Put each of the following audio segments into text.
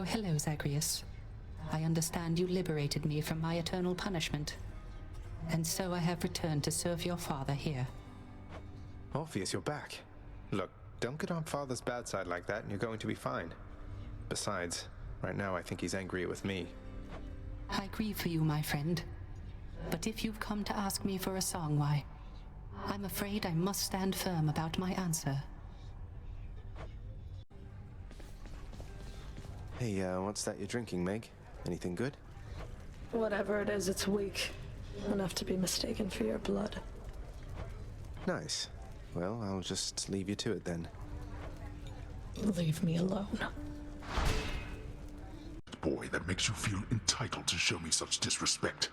hello, Zagreus. I understand you liberated me from my eternal punishment. And so I have returned to serve your father here. Orpheus, you're back. Look, don't get on Father's bad side like that and you're going to be fine. Besides, right now I think he's angrier with me. I grieve for you, my friend. But if you've come to ask me for a song, why, I'm afraid I must stand firm about my answer. Hey, what's that you're drinking, Meg? Anything good? Whatever it is, it's weak. Enough to be mistaken for your blood. Nice. Well, I'll just leave you to it then. Leave me alone. Boy, that makes you feel entitled to show me such disrespect.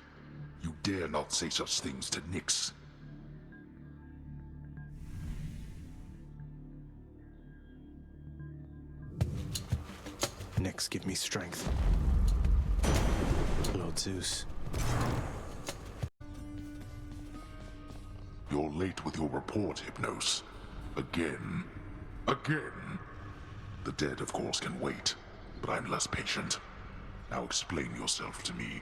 You dare not say such things to Nyx. Nyx, give me strength. Lord Zeus. You're late with your report, Hypnos. Again. Again! The dead, of course, can wait, but I'm less patient. Now explain yourself to me.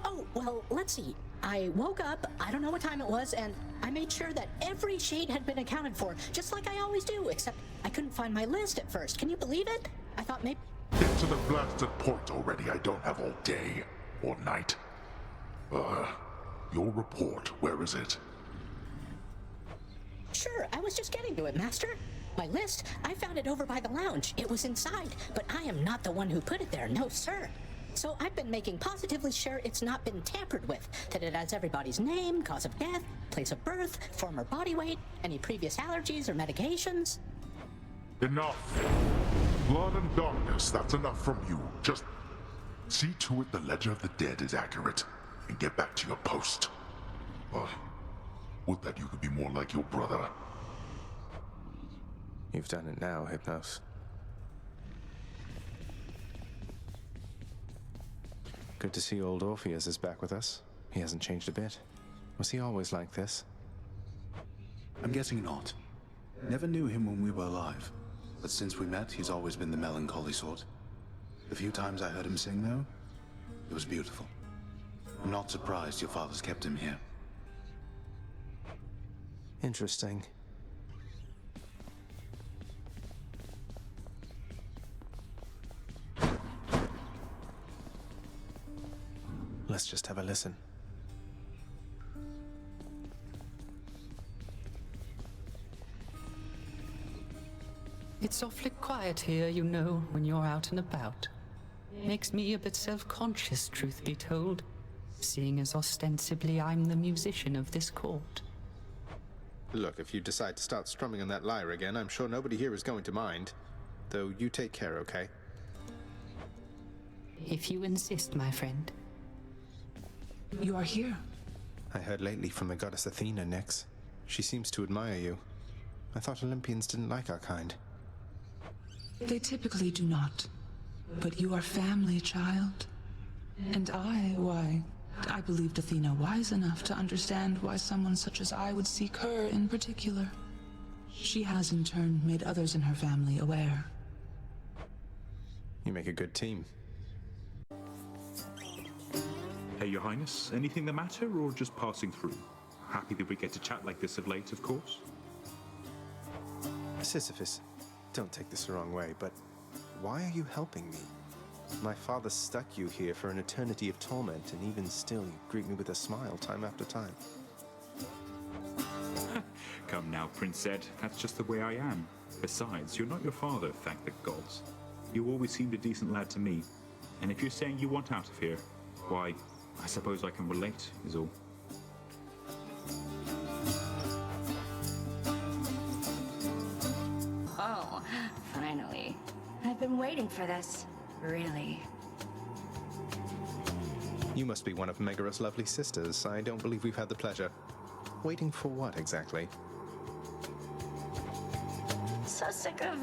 Oh, well, let's see. I woke up, I don't know what time it was, and I made sure that every shade had been accounted for, just like I always do, except I couldn't find my list at first. Can you believe it? I thought maybe... Get to the blasted point already. I don't have all day or night. Your report, where is it? Sure, I was just getting to it, Master. My list, I found it over by the lounge. It was inside, but I am not the one who put it there, no sir. So I've been making positively sure it's not been tampered with, that it has everybody's name, cause of death, place of birth, former body weight, any previous allergies or medications. Enough! Blood and darkness, that's enough from you. Just see to it the ledger of the dead is accurate, and get back to your post. Would that you could be more like your brother. You've done it now, Hypnos. Good to see old Orpheus is back with us. He hasn't changed a bit. Was he always like this? I'm guessing not. Never knew him when we were alive. But since we met, he's always been the melancholy sort. The few times I heard him sing, though, it was beautiful. I'm not surprised your father's kept him here. Interesting. Let's just have a listen. It's awfully quiet here, you know, when you're out and about. Makes me a bit self-conscious, truth be told, seeing as ostensibly I'm the musician of this court. Look, if you decide to start strumming on that lyre again, I'm sure nobody here is going to mind. Though you take care, okay? If you insist, my friend. You are here. I heard lately from the goddess Athena, Nyx. She seems to admire you. I thought Olympians didn't like our kind. They typically do not. But you are family, child. And why, I believed Athena wise enough to understand why someone such as I would seek her in particular. She has in turn made others in her family aware. You make a good team. Hey, Your Highness, anything the matter, or just passing through? Happy that we get to chat like this of late, of course. Sisyphus, don't take this the wrong way, but why are you helping me? My father stuck you here for an eternity of torment, and even still you greet me with a smile time after time. Come now, Prince Ed, that's just the way I am. Besides, you're not your father, thank the gods. You always seemed a decent lad to me, and if you're saying you want out of here, why, I suppose I can relate, is all. Oh, finally. I've been waiting for this. Really. You must be one of Megaros' lovely sisters. I don't believe we've had the pleasure. Waiting for what, exactly? So sick of,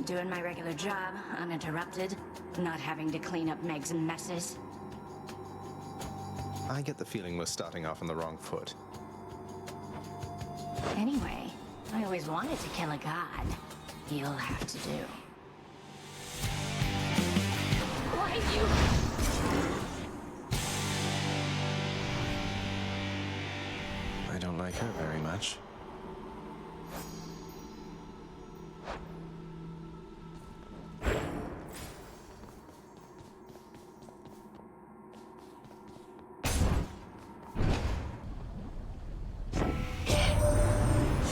doing my regular job, uninterrupted, not having to clean up Meg's messes. I get the feeling we're starting off on the wrong foot. Anyway, I always wanted to kill a god. You'll have to do. you. I don't like her very much.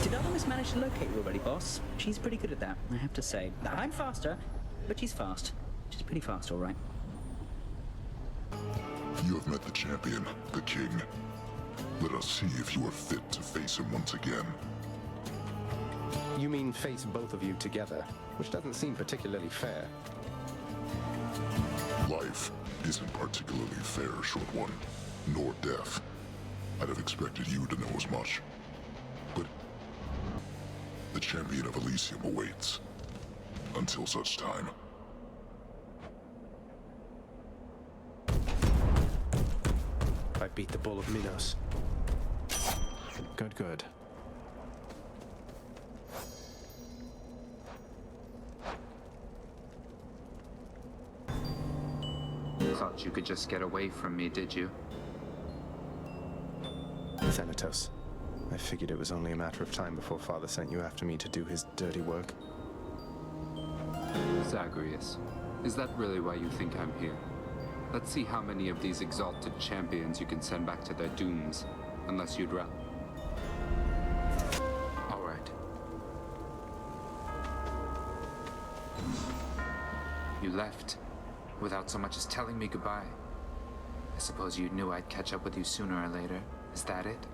Did Artemis manage to locate you already, boss? She's pretty good at that, I have to say. I'm faster, but she's fast. She's pretty fast, all right. You have met the champion, the king. Let us see if you are fit to face him once again. You mean face both of you together, which doesn't seem particularly fair. Life isn't particularly fair, short one, nor death. I'd have expected you to know as much. But the champion of Elysium awaits. Until such time. I beat the Bull of Minos. Good, good. Thought you could just get away from me, did you? Thanatos. I figured it was only a matter of time before Father sent you after me to do his dirty work. Zagreus, is that really why you think I'm here? Let's see how many of these exalted champions you can send back to their dooms, unless you'd rather. All right. You left, without so much as telling me goodbye. I suppose you knew I'd catch up with you sooner or later. Is that it?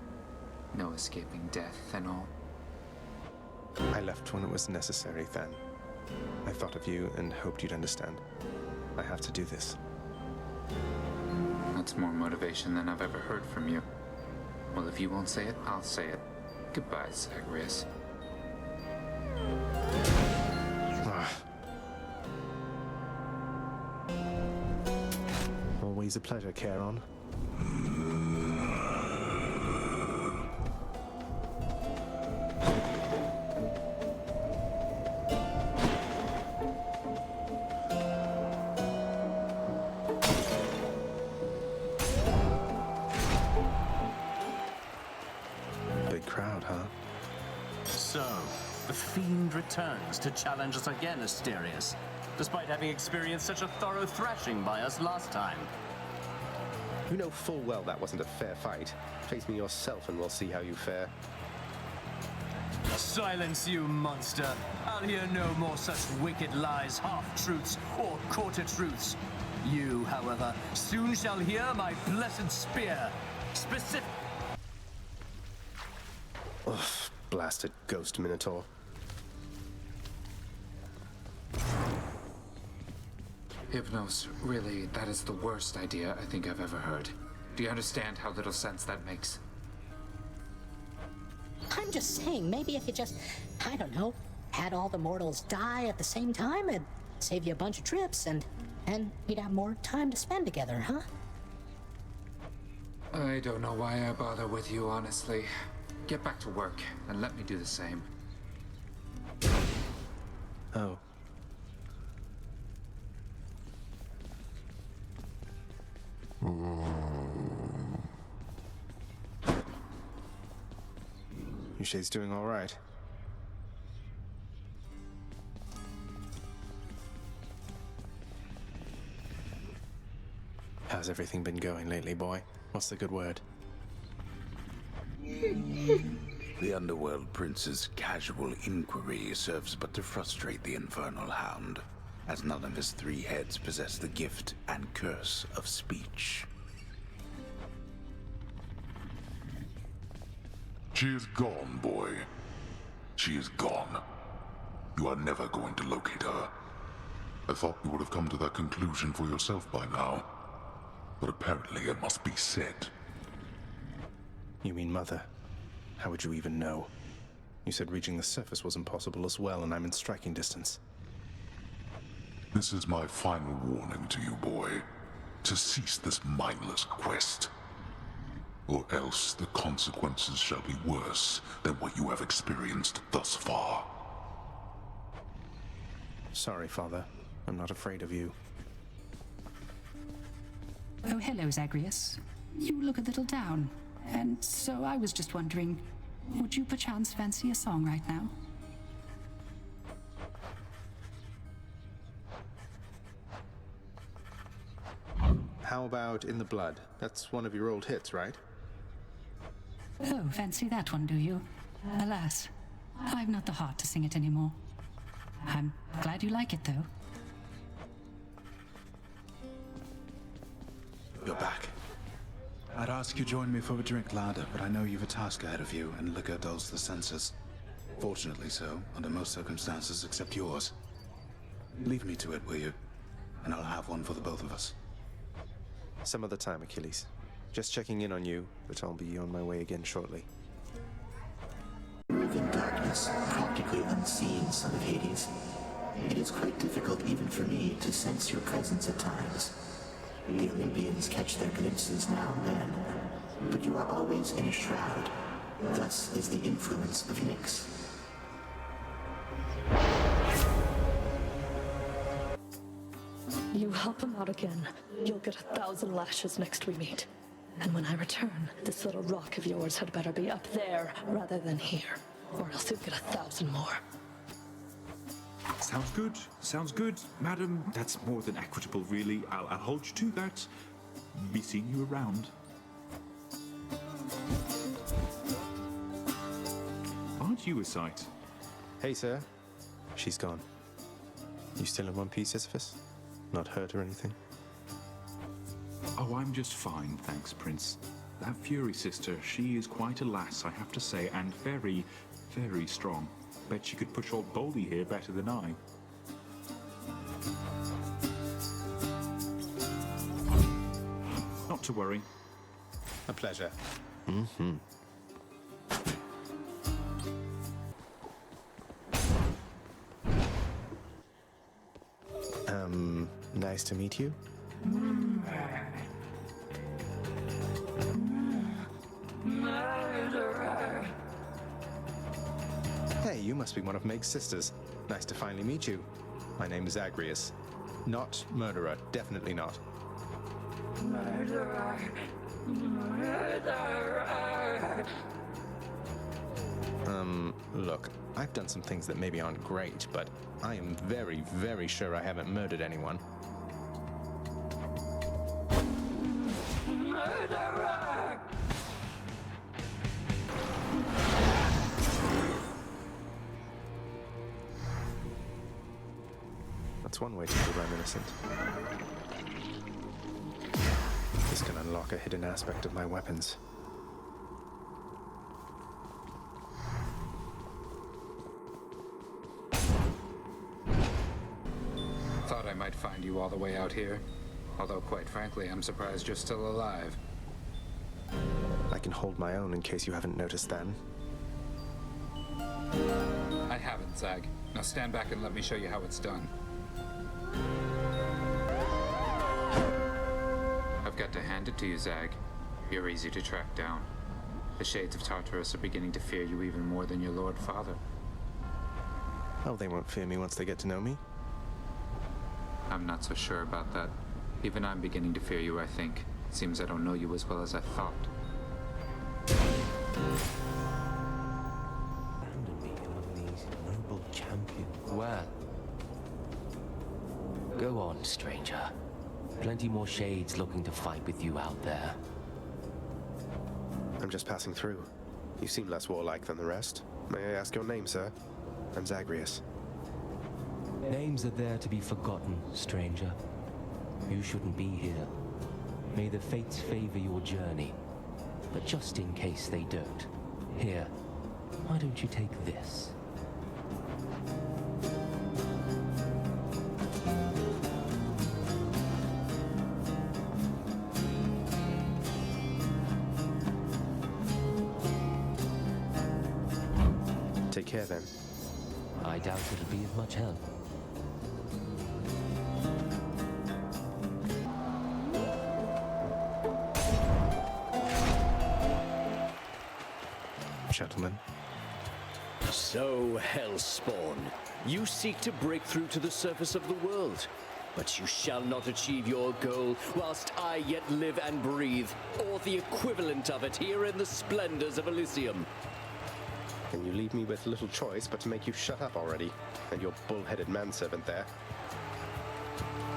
No escaping death and all? I left when it was necessary, Than. I thought of you and hoped you'd understand. I have to do this. That's more motivation than I've ever heard from you. Well, if you won't say it, I'll say it. Goodbye, Zagreus. Always a pleasure, Charon. Big crowd, huh? So, the Fiend returns to challenge us again, Asterius, despite having experienced such a thorough thrashing by us last time. You know full well that wasn't a fair fight. Face me yourself and we'll see how you fare. Silence, you monster! I'll hear no more such wicked lies, half-truths, or quarter-truths. You, however, soon shall hear my blessed spear. Specific... Ugh, blasted ghost minotaur. Hypnos, really, that is the worst idea I think I've ever heard. Do you understand how little sense that makes? I'm just saying, maybe if you just, I don't know, had all the mortals die at the same time, it'd save you a bunch of trips, and we'd have more time to spend together, huh? I don't know why I bother with you, honestly. Get back to work, and let me do the same. Oh. Yushe's doing all right. How's everything been going lately, boy? What's the good word? The Underworld Prince's casual inquiry serves but to frustrate the Infernal Hound, as none of his three heads possess the gift and curse of speech. She is gone, boy. She is gone. You are never going to locate her. I thought you would have come to that conclusion for yourself by now. But apparently it must be said. You mean Mother? How would you even know? You said reaching the surface was impossible as well, and I'm in striking distance. This is my final warning to you, boy. To cease this mindless quest. Or else the consequences shall be worse than what you have experienced thus far. Sorry, Father. I'm not afraid of you. Oh, hello, Zagreus. You look a little down, and so I was just wondering, would you perchance fancy a song right now? How about In the Blood? That's one of your old hits, right? Oh, fancy that one, do you? Alas, I've not the heart to sing it anymore. I'm glad you like it, though. You're back. I'd ask you join me for a drink ladder, but I know you've a task ahead of you, and liquor dulls the senses. Fortunately so, under most circumstances except yours. Leave me to it, will you? And I'll have one for the both of us. Some other time, Achilles. Just checking in on you, but I'll be on my way again shortly. Move in darkness, practically unseen, son of Hades. It is quite difficult even for me to sense your presence at times. The Olympians catch their glimpses now and then, but you are always in a shroud. Thus is the influence of Nyx. You help him out again, you'll get 1,000 lashes next we meet. And when I return, this little rock of yours had better be up there rather than here, or else you'll get 1,000 more. Sounds good. Sounds good, madam. That's more than equitable, really. I'll hold you to that. Be seeing you around. Aren't you a sight? Hey, sir. She's gone. You still in one piece, Sisyphus? Not hurt or anything? Oh, I'm just fine, thanks, Prince. That Fury sister, she is quite a lass, I have to say, and very, very strong. Bet she could push old Baldy here better than I. Not to worry. A pleasure. Mm-hmm. Nice to meet you. Hey, you must be one of Meg's sisters. Nice to finally meet you. My name is Zagreus. Not murderer, definitely not. Murderer. Murderer. Look, I've done some things that maybe aren't great, but I am very, very sure I haven't murdered anyone. Murderer! That's one way to prove I'm innocent. This can unlock a hidden aspect of my weapons. Thought I might find you all the way out here. Although, quite frankly, I'm surprised you're still alive. I can hold my own in case you haven't noticed then. I haven't, Zag. Now stand back and let me show you how it's done. I've got to hand it to you, Zag. You're easy to track down. The Shades of Tartarus are beginning to fear you even more than your Lord Father. Oh, they won't fear me once they get to know me? I'm not so sure about that. Even I'm beginning to fear you, I think. Seems I don't know you as well as I thought. Abandon me among these noble champions. Well, go on, stranger. Plenty more shades looking to fight with you out there. I'm just passing through. You seem less warlike than the rest. May I ask your name, sir? I'm Zagreus. Names are there to be forgotten, stranger. You shouldn't be here. May the fates favor your journey. But just in case they don't, here, why don't you take this? Take care then. I doubt it'll be of much help. Gentlemen. So, Hellspawn, you seek to break through to the surface of the world. But you shall not achieve your goal whilst I yet live and breathe, or the equivalent of it here in the splendors of Elysium. And you leave me with little choice but to make you shut up already, and your bull-headed manservant there.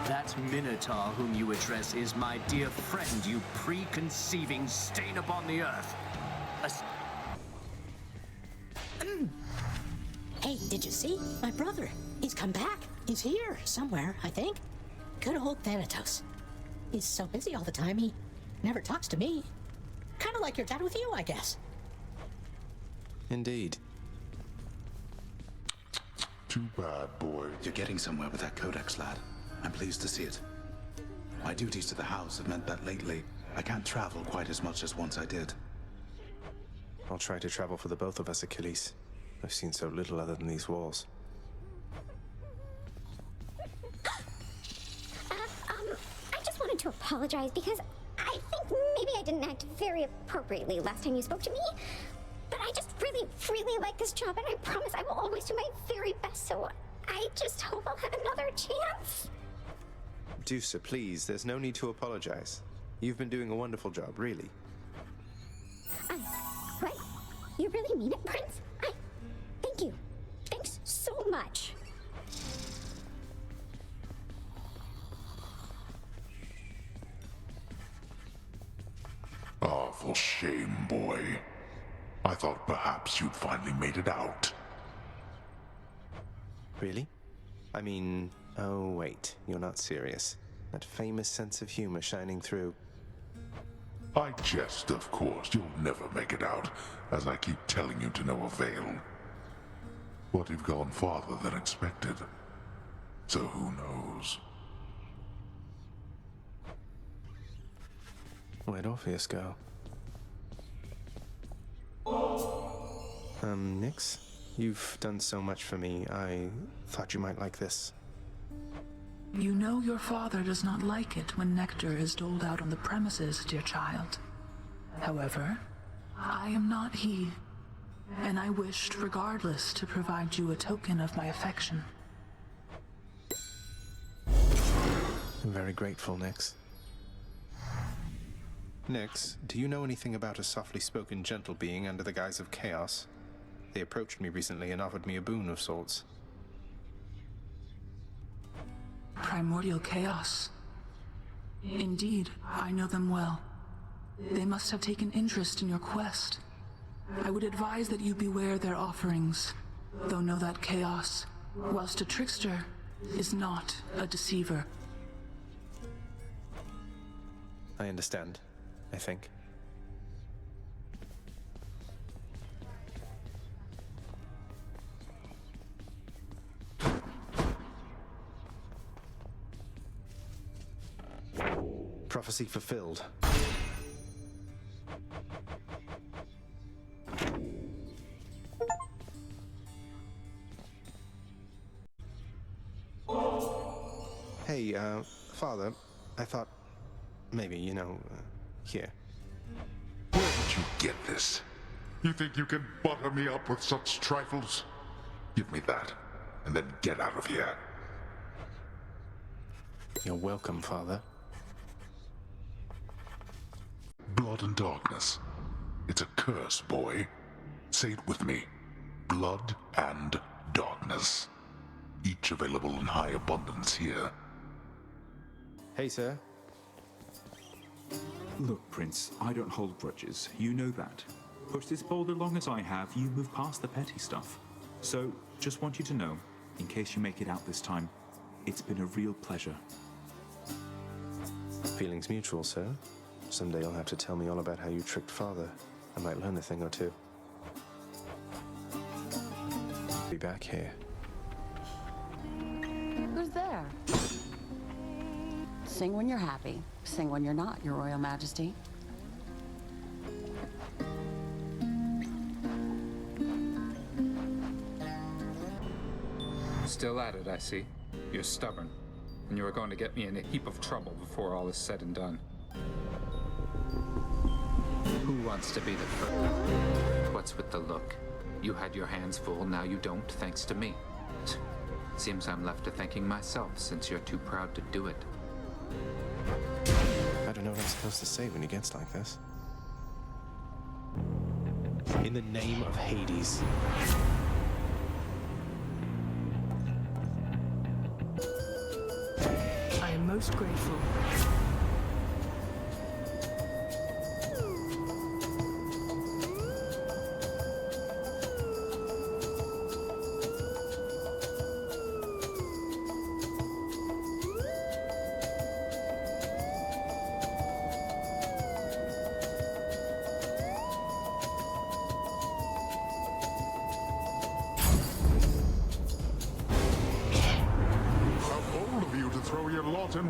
That Minotaur whom you address is my dear friend, you preconceiving stain upon the earth. Hey, did you see? My brother. He's come back. He's here somewhere, I think. Good old Thanatos. He's so busy all the time, he never talks to me. Kind of like your dad with you, I guess. Indeed. Too bad, boy. You're getting somewhere with that codex, lad. I'm pleased to see it. My duties to the house have meant that lately I can't travel quite as much as once I did. I'll try to travel for the both of us, Achilles. I've seen so little other than these walls. I just wanted to apologize because I think maybe I didn't act very appropriately last time you spoke to me. But I just really, really like this job, and I promise I will always do my very best, so I just hope I'll have another chance. Deucer, please, there's no need to apologize. You've been doing a wonderful job, really. What? You really mean it, Prince? Thank you. Thanks so much. Ah, for shame, boy. I thought perhaps you'd finally made it out. Really? I mean, oh wait, you're not serious. That famous sense of humor shining through. I jest, of course. You'll never make it out, as I keep telling you to no avail. But you've gone farther than expected. So who knows? Where'd Orpheus go? Nix? You've done so much for me. I thought you might like this. You know your father does not like it when nectar is doled out on the premises, dear child. However, I am not he, and I wished, regardless, to provide you a token of my affection. I'm very grateful, Nix. Nix, do you know anything about a softly spoken gentle being under the guise of chaos? They approached me recently and offered me a boon of sorts. Primordial chaos. Indeed, I know them well. They must have taken interest in your quest. I would advise that you beware their offerings, though know that chaos, whilst a trickster, is not a deceiver. I understand, I think. Prophecy fulfilled. Hey, Father, I thought maybe, here. Where did you get this? You think you can butter me up with such trifles? Give me that, and then get out of here. You're welcome, Father. Blood and darkness. It's a curse, boy. Say it with me. Blood and darkness. Each available in high abundance here. Hey, sir. Look, Prince, I don't hold grudges. You know that. Push this boulder long as I have, you move past the petty stuff. So, just want you to know, in case you make it out this time, it's been a real pleasure. Feelings mutual, sir. Someday you'll have to tell me all about how you tricked Father. I might learn a thing or two. Be back here. Who's there? Sing when you're happy. Sing when you're not, Your Royal Majesty. Still at it, I see. You're stubborn, and you are going to get me in a heap of trouble before all is said and done. Who wants to be the first? What's with the look? You had your hands full, now you don't, thanks to me. Seems I'm left to thanking myself since you're too proud to do it. I don't know what I'm supposed to say when he gets like this. In the name of Hades. I am most grateful.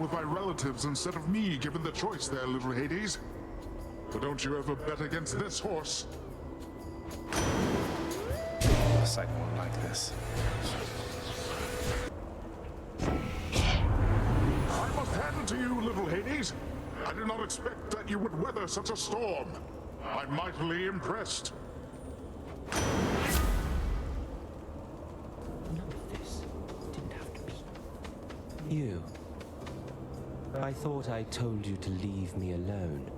With my relatives instead of me, given the choice there, little Hades. But don't you ever bet against this horse. Yes, I won't like this. I must hand it to you, little Hades. I did not expect that you would weather such a storm. I'm mightily impressed. None of this didn't have to be. You. I thought I told you to leave me alone.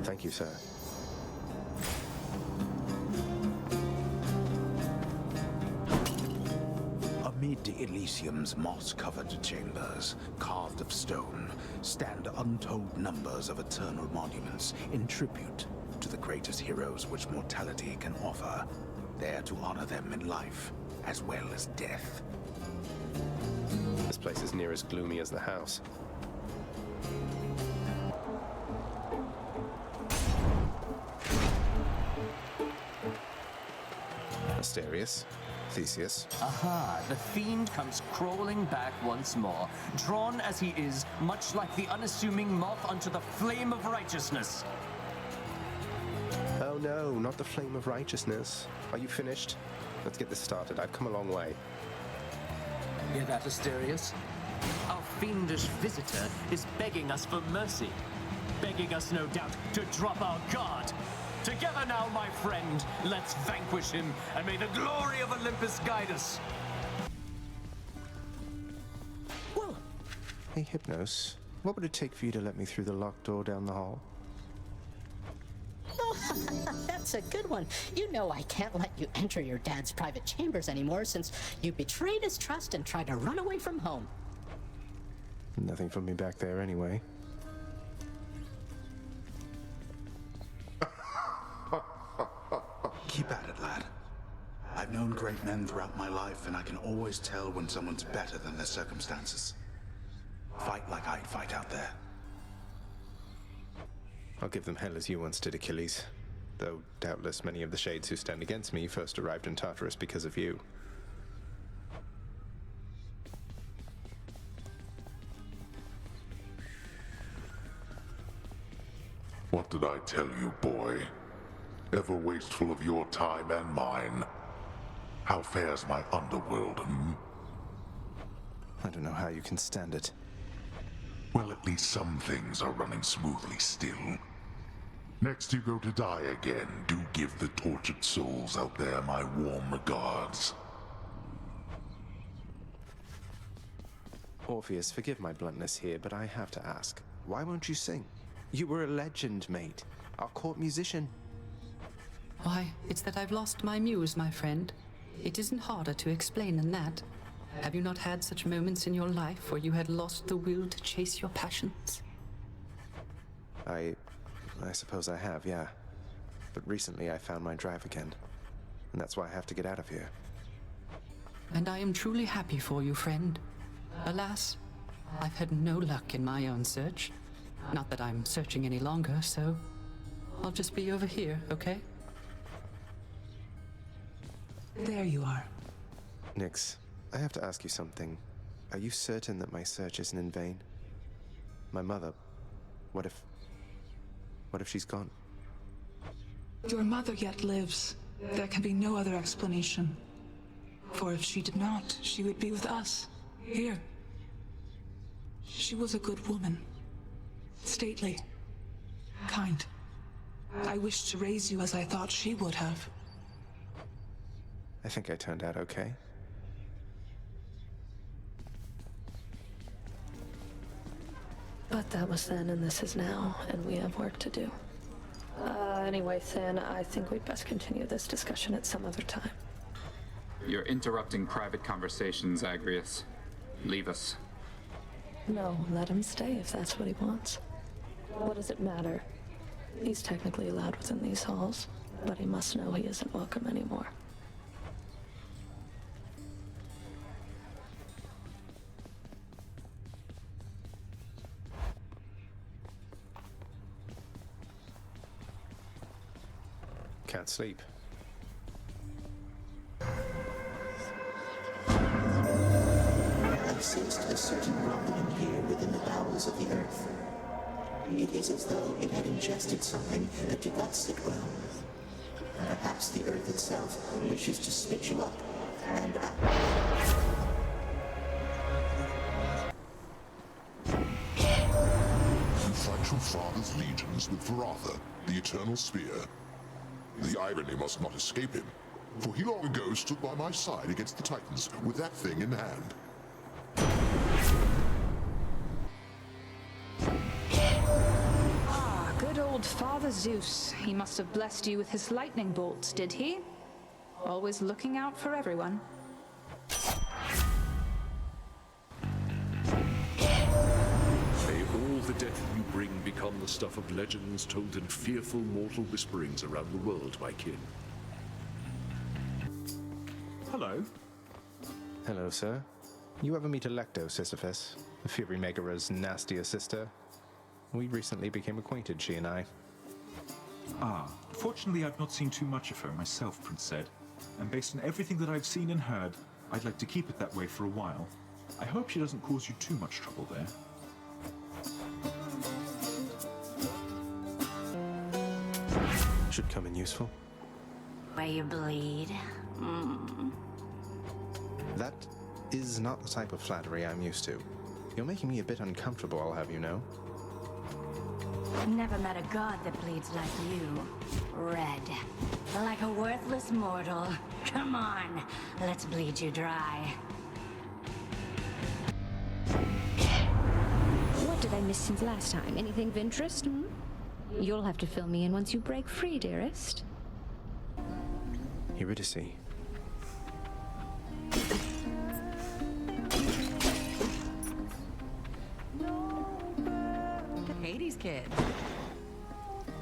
Thank you, sir. Amid Elysium's moss-covered chambers, carved of stone, stand untold numbers of eternal monuments in tribute to the greatest heroes which mortality can offer, there to honor them in life as well as death. This place is near as gloomy as the house. Asterius, Theseus. Aha, the fiend comes crawling back once more, drawn as he is, much like the unassuming moth unto the flame of righteousness. Oh no, not the flame of righteousness. Are you finished? Let's get this started. I've come a long way. Hear that, Asterius? Our fiendish visitor is begging us for mercy. Begging us, no doubt, to drop our guard. Together now, my friend, let's vanquish him, and may the glory of Olympus guide us. Whoa. Hey, Hypnos, what would it take for you to let me through the locked door down the hall? Oh, that's a good one. You know I can't let you enter your dad's private chambers anymore since you betrayed his trust and tried to run away from home. Nothing from me back there anyway. Keep at it, lad. I've known great men throughout my life, and I can always tell when someone's better than their circumstances. Fight like I'd fight out there. I'll give them hell as you once did, Achilles. Though doubtless many of the shades who stand against me first arrived in Tartarus because of you. What did I tell you, boy? Ever wasteful of your time and mine. How fares my underworld, I don't know how you can stand it. Well, at least some things are running smoothly still. Next you go to die again, do give the tortured souls out there my warm regards. Orpheus, forgive my bluntness here, but I have to ask. Why won't you sing? You were a legend, mate. Our court musician. Why, it's that I've lost my muse, my friend. It isn't harder to explain than that. Have you not had such moments in your life where you had lost the will to chase your passions? I suppose I have, yeah. But recently I found my drive again. And that's why I have to get out of here. And I am truly happy for you, friend. Alas, I've had no luck in my own search. Not that I'm searching any longer, so I'll just be over here, okay? There you are. Nyx, I have to ask you something. Are you certain that my search isn't in vain? My mother, what if she's gone? Your mother yet lives. There can be no other explanation. For if she did not, she would be with us, here. She was a good woman. Stately. Kind. I wished to raise you as I thought she would have. I think I turned out okay. But that was then and this is now, and we have work to do. Anyway, Than, I think we'd best continue this discussion at some other time. You're interrupting private conversations, Agrius. Leave us. No, let him stay if that's what he wants. What does it matter? He's technically allowed within these halls, but he must know he isn't welcome anymore. Can't sleep. I sensed a certain rumbling here within the bowels of the earth. It is as though it had ingested something that did not sit well. Perhaps the earth itself wishes to spit you up and up. You fight your father's legions with Varatha, the Eternal Spear. The irony must not escape him, for he long ago stood by my side against the Titans with that thing in hand. Ah, good old Father Zeus. He must have blessed you with his lightning bolts, did he? Always looking out for everyone. May all the death you bring become the stuff of legends told in fearful mortal whisperings around the world, my kin. Hello. Hello, sir. You ever meet Electo, Sisyphus? The Fury Megara's nastier sister? We recently became acquainted, she and I. Ah, fortunately I've not seen too much of her myself, Prince said. And based on everything that I've seen and heard, I'd like to keep it that way for a while. I hope she doesn't cause you too much trouble there. Should come in useful. Where you bleed. That is not the type of flattery I'm used to. You're making me a bit uncomfortable, I'll have you know. I've never met a god that bleeds like you. Red. Like a worthless mortal. Come on, let's bleed you dry. What did I miss since last time? Anything of interest? You'll have to fill me in once you break free, dearest. Eurydice. Hades kid.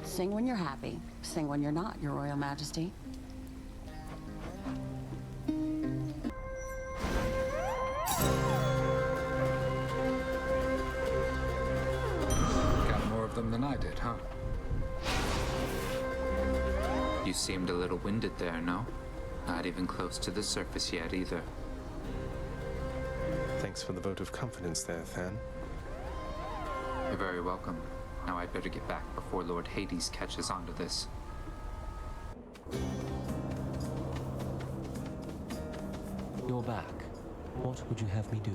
Sing when you're happy. Sing when you're not, Your Royal Majesty. Got more of them than I did, huh? You seemed a little winded there, no? Not even close to the surface yet, either. Thanks for the vote of confidence there, Than. You're very welcome. Now I'd better get back before Lord Hades catches on to this. You're back. What would you have me do?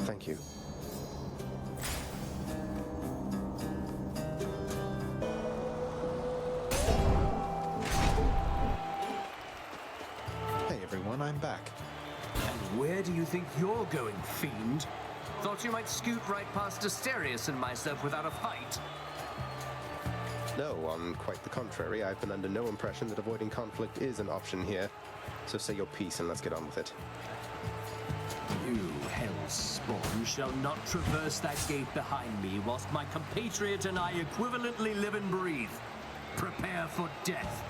Thank you. Hey everyone, I'm back. And where do you think you're going, fiend? Thought you might scoot right past Asterius and myself without a fight. No, on quite the contrary, I've been under no impression that avoiding conflict is an option here. So say your piece and let's get on with it. You hell's spawn shall not traverse that gate behind me whilst my compatriot and I equivalently live and breathe. Prepare for death.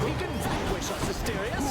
We can vanquish us, Asterius!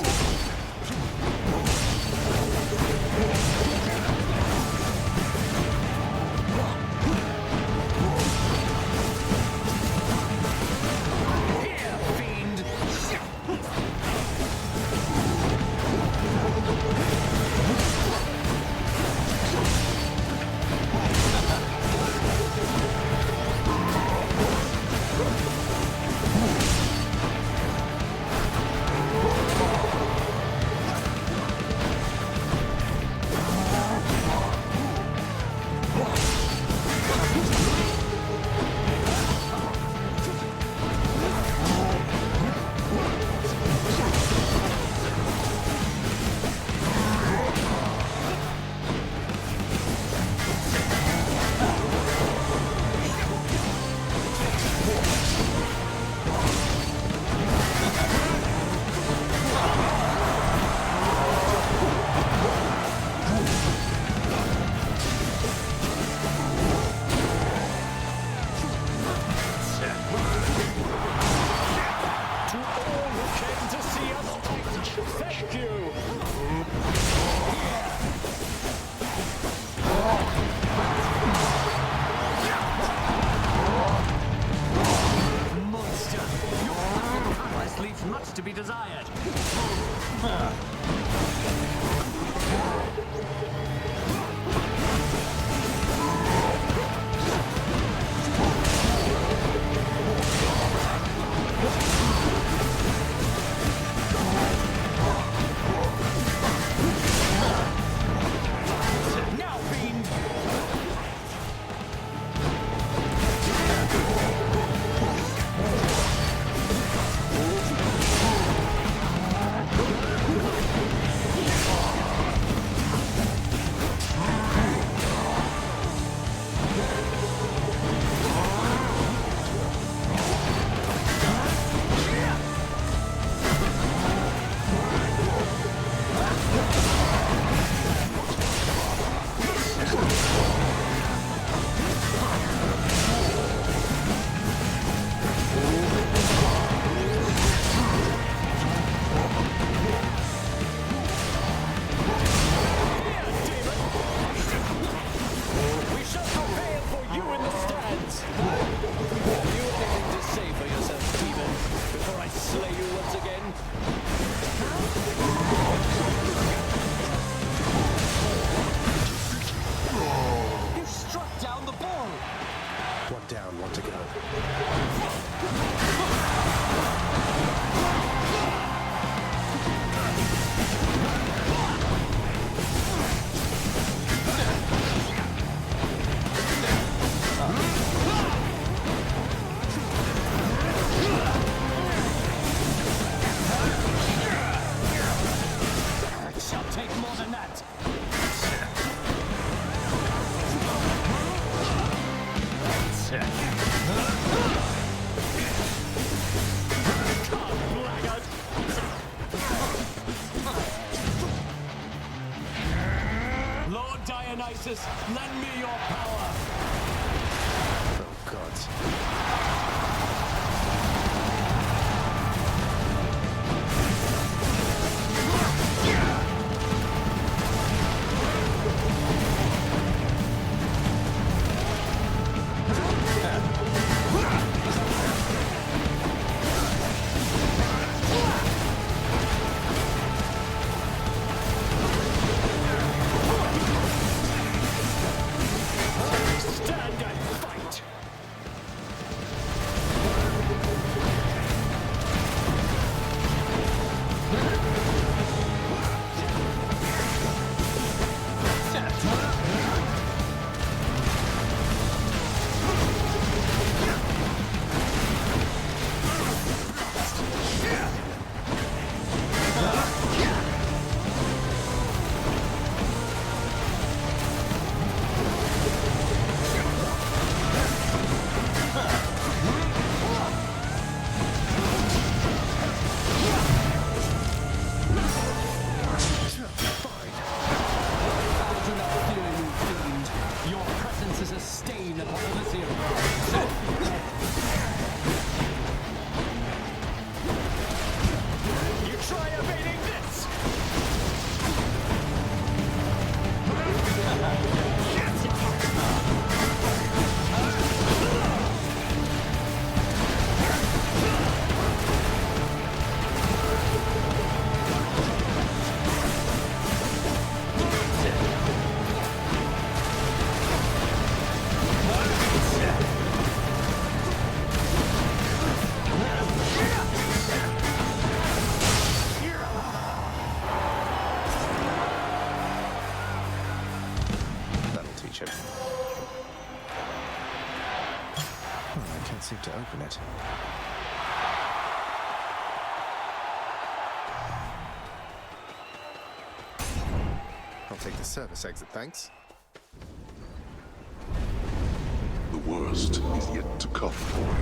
To all who came to see us fight, thank you! Monster! Your battle prowess leaves much to be desired. Now, fiend! We shall prevail for you in the stands! Have you anything to say for yourself, demon, before I slay you once again? You struck down the ball! One down, one to go. It shall take more than that! Come, blackguard! Lord Dionysus, lend me your power! Oh, gods. Stand and fight! seem to open it. I'll take the service exit, thanks. The worst is yet to come, boy.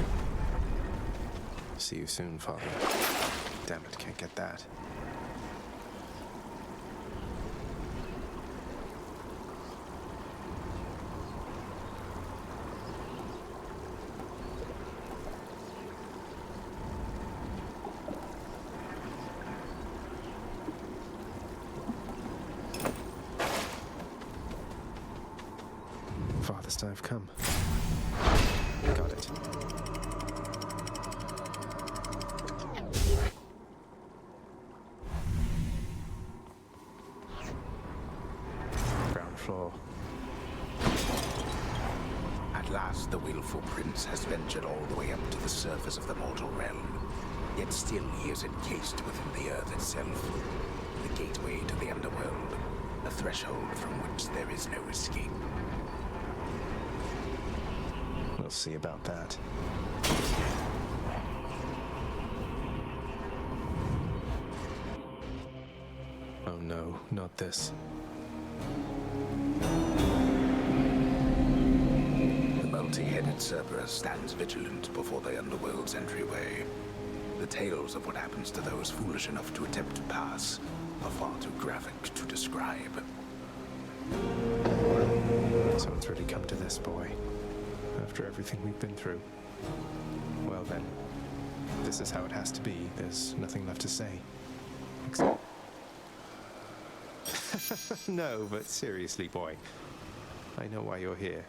See you soon, Father. Damn it, can't get that. farthest I've come. Got it. Ground floor. At last, the willful prince has ventured all the way up to the surface of the mortal realm. Yet still he is encased within the earth itself. The gateway to the underworld. A threshold from which there is no escape. We'll see about that. Oh no, not this. The multi-headed Cerberus stands vigilant before the underworld's entryway. The tales of what happens to those foolish enough to attempt to pass are far too graphic to describe. So it's really come to this, boy. After everything we've been through. Well then, this is how it has to be. There's nothing left to say. Except... No, but seriously, boy. I know why you're here.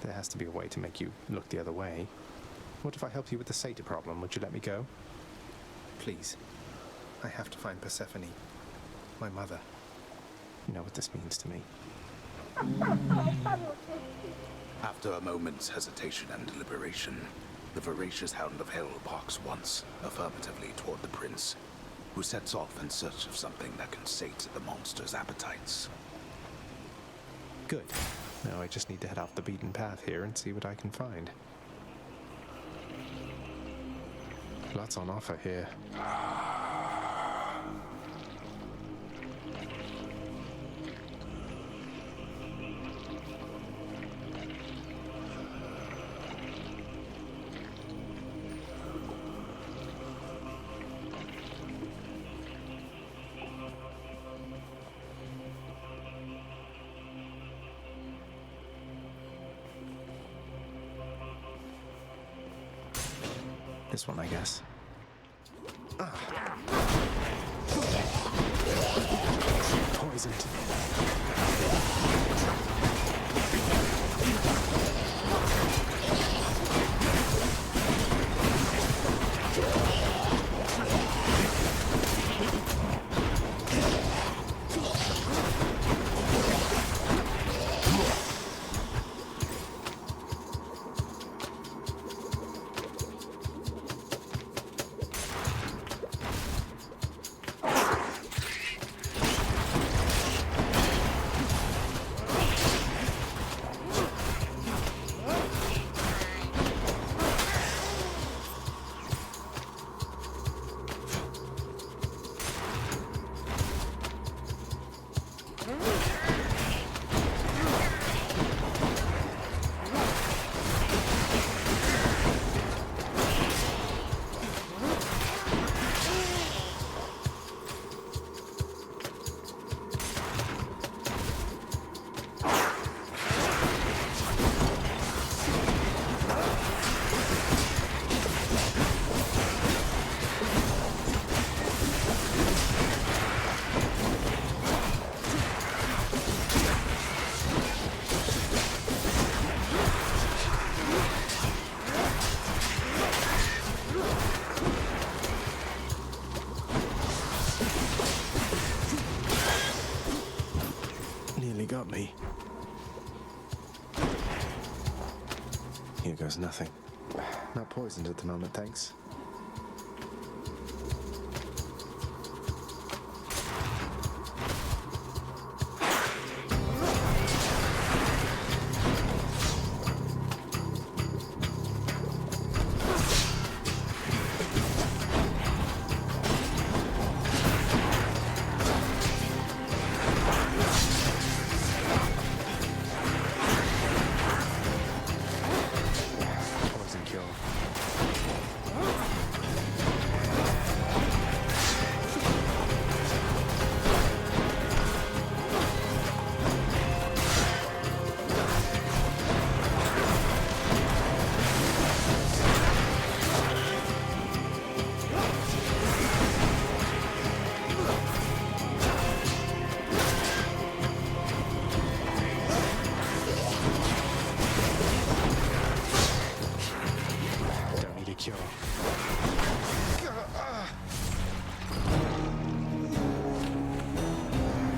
There has to be a way to make you look the other way. What if I help you with the satyr problem? Would you let me go? Please. I have to find Persephone. My mother. You know what this means to me. After a moment's hesitation and deliberation, the voracious hound of hell barks once, affirmatively toward the prince, who sets off in search of something that can sate the monster's appetites. Good. Now I just need to head off the beaten path here and see what I can find. Lots on offer here. This one, I guess. Poisoned. Got me. Here goes nothing. Not poisoned at the moment, thanks. Poison kill. cure.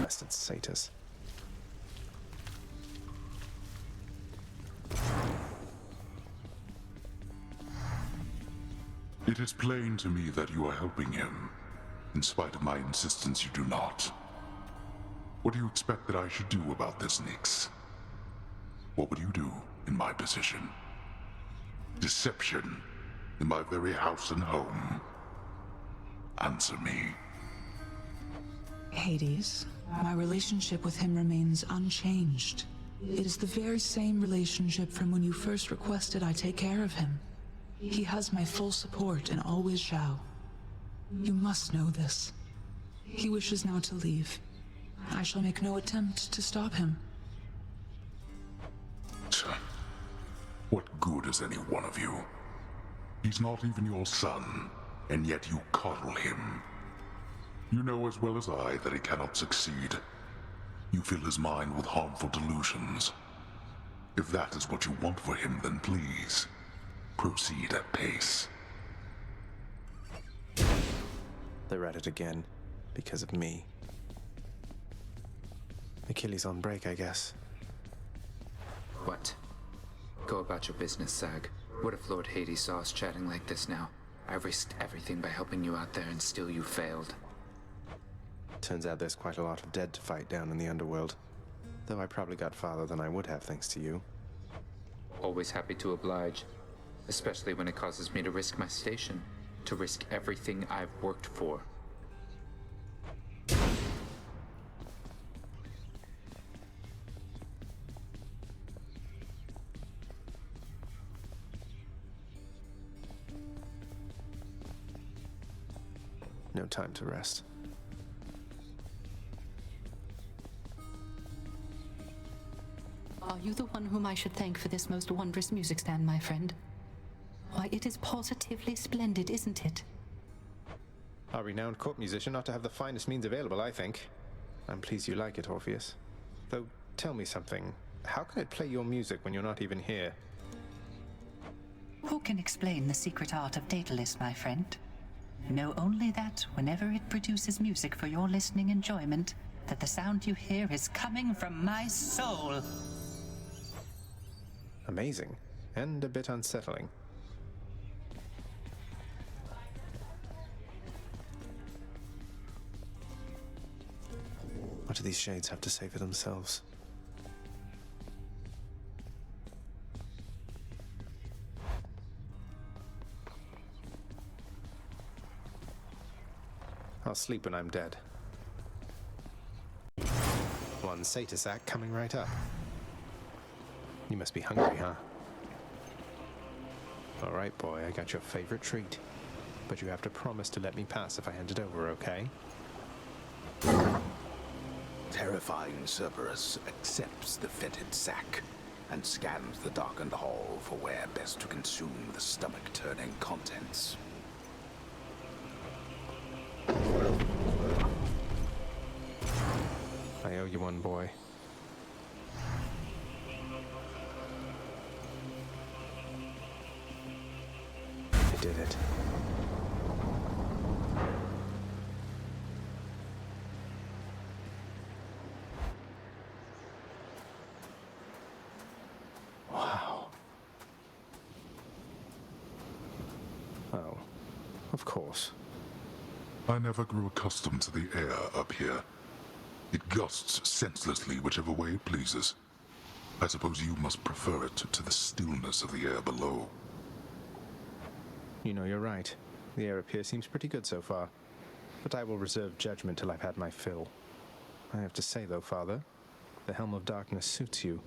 Bastard satyrs. It is plain to me that you are helping him. In spite of my insistence, you do not. What do you expect that I should do about this, Nyx? What would you do in my position? Deception in my very house and home. Answer me. Hades, my relationship with him remains unchanged. It is the very same relationship from when you first requested I take care of him. He has my full support and always shall. You must know this. He wishes now to leave. I shall make no attempt to stop him. What good is any one of you? He's not even your son, and yet you coddle him. You know as well as I that he cannot succeed. You fill his mind with harmful delusions. If that is what you want for him, then please, proceed at pace. They're at it again, because of me. Achilles on break, I guess. What? Go about your business, Sag. What if Lord Hades saw us chatting like this now? I risked everything by helping you out there and still you failed. Turns out there's quite a lot of dead to fight down in the underworld. Though I probably got farther than I would have thanks to you. Always happy to oblige. Especially when it causes me to risk my station. To risk everything I've worked for. No time to rest. Are you the one whom I should thank for this most wondrous music stand, my friend? Why, it is positively splendid, isn't it? A renowned court musician ought to have the finest means available, I think. I'm pleased you like it, Orpheus. Though, tell me something. How can it play your music when you're not even here? Who can explain the secret art of Daedalus, my friend? Know only that whenever it produces music for your listening enjoyment, that the sound you hear is coming from my soul. Amazing, and a bit unsettling. What do these shades have to say for themselves? I'll sleep when I'm dead. One satyr sack coming right up. You must be hungry, huh? All right, boy, I got your favorite treat. But you have to promise to let me pass if I hand it over, okay? Terrifying Cerberus accepts the fetid sack and scans the darkened hall for where best to consume the stomach-turning contents. I owe you one, boy. I did it. Wow. Oh, of course. I never grew accustomed to the air up here. It gusts senselessly whichever way it pleases. I suppose you must prefer it to the stillness of the air below. You know, you're right. The air up here seems pretty good so far. But I will reserve judgment till I've had my fill. I have to say, though, Father, the Helm of Darkness suits you.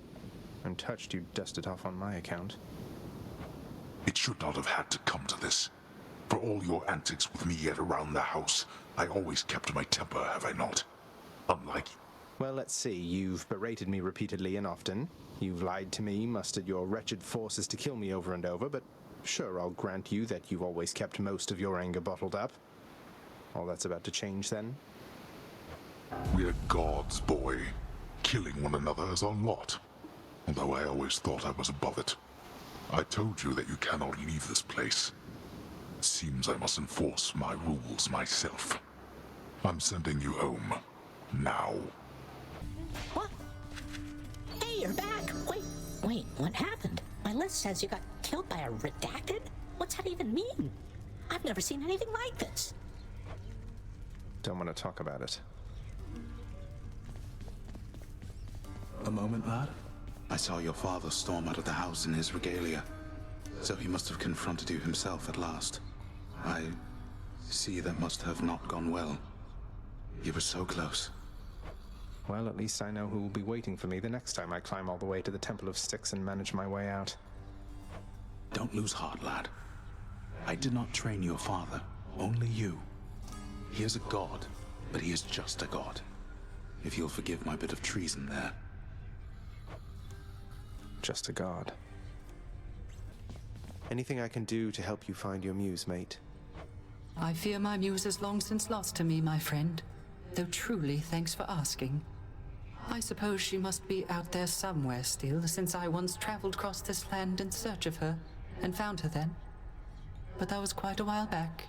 I'm touched you dust it off on my account. It should not have had to come to this. For all your antics with me yet around the house, I always kept my temper, have I not? Unlike you. Well, let's see. You've berated me repeatedly and often. You've lied to me, mustered your wretched forces to kill me over and over, but sure, I'll grant you that you've always kept most of your anger bottled up. All that's about to change, then? We're gods, boy. Killing one another is our lot. Although I always thought I was above it. I told you that you cannot leave this place. seems I must enforce my rules myself. I'm sending you home. Now. What? Hey, you're back! Wait, what happened? My list says you got killed by a redacted? What's that even mean? I've never seen anything like this. Don't want to talk about it. A moment, lad. I saw your father storm out of the house in his regalia. So he must have confronted you himself at last. I see that must have not gone well. You were so close. Well, at least I know who will be waiting for me the next time I climb all the way to the Temple of Styx and manage my way out. Don't lose heart, lad. I did not train your father, only you. He is a god, but he is just a god. If you'll forgive my bit of treason there. Just a god. Anything I can do to help you find your muse, mate? I fear my muse is long since lost to me, my friend. Though truly, thanks for asking. I suppose she must be out there somewhere still, since I once traveled across this land in search of her, and found her then. But that was quite a while back.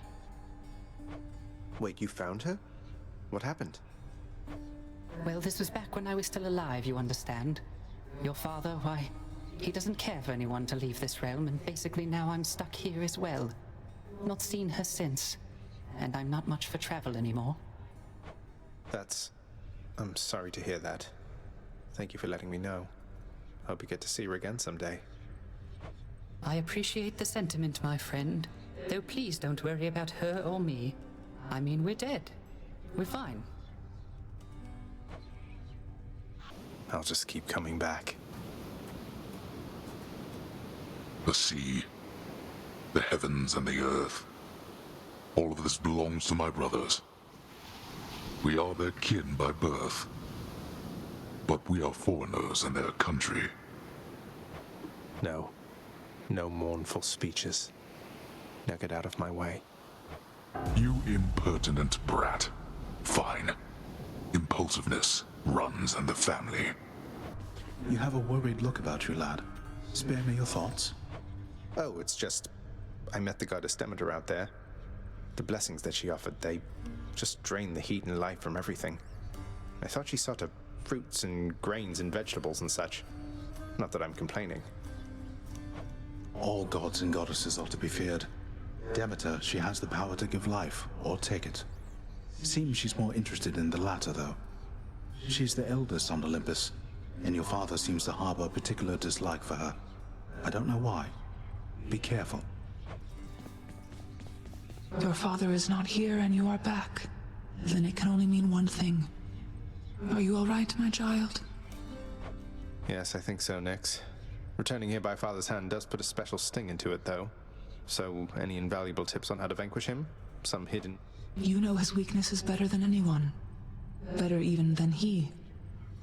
Wait, you found her? What happened? Well, this was back when I was still alive, you understand. Your father, why, he doesn't care for anyone to leave this realm, and basically now I'm stuck here as well. Not seen her since, and I'm not much for travel anymore. I'm sorry to hear that. Thank you for letting me know. Hope you get to see her again someday. I appreciate the sentiment, my friend. Though please don't worry about her or me. I mean, we're dead. We're fine. I'll just keep coming back. The sea, the heavens and the earth. All of this belongs to my brothers. We are their kin by birth, but we are foreigners in their country. No. No mournful speeches. Now get out of my way. You impertinent brat. Fine. Impulsiveness runs in the family. You have a worried look about you, lad. Spare me your thoughts. Oh, it's just... I met the goddess Demeter out there. The blessings that she offered, they just drained the heat and life from everything. I thought she saw to fruits and grains and vegetables and such. Not that I'm complaining. All gods and goddesses are to be feared. Demeter, she has the power to give life, or take it. Seems she's more interested in the latter, though. She's the eldest on Olympus, and your father seems to harbor a particular dislike for her. I don't know why. Be careful. Your father is not here and you are back. Then it can only mean one thing. Are you all right, my child? Yes, I think so, Nix. Returning here by father's hand does put a special sting into it, though. So, any invaluable tips on how to vanquish him? Some hidden... You know his weaknesses better than anyone. Better even than he.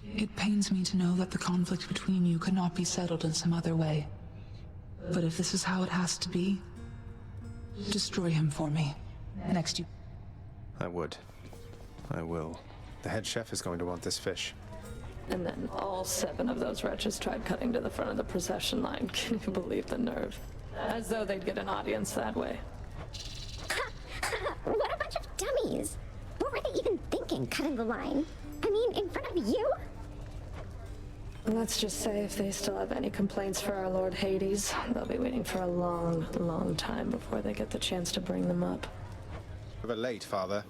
It pains me to know that the conflict between you could not be settled in some other way. But if this is how it has to be, destroy him for me. Next you... I would. I will. The head chef is going to want this fish. And then all 7 of those wretches tried cutting to the front of the procession line. Can you believe the nerve? As though they'd get an audience that way. What a bunch of dummies! What were they even thinking, cutting the line? I mean, in front of you? Let's just say if they still have any complaints for our Lord Hades, they'll be waiting for a long, long time before they get the chance to bring them up. We're late, Father.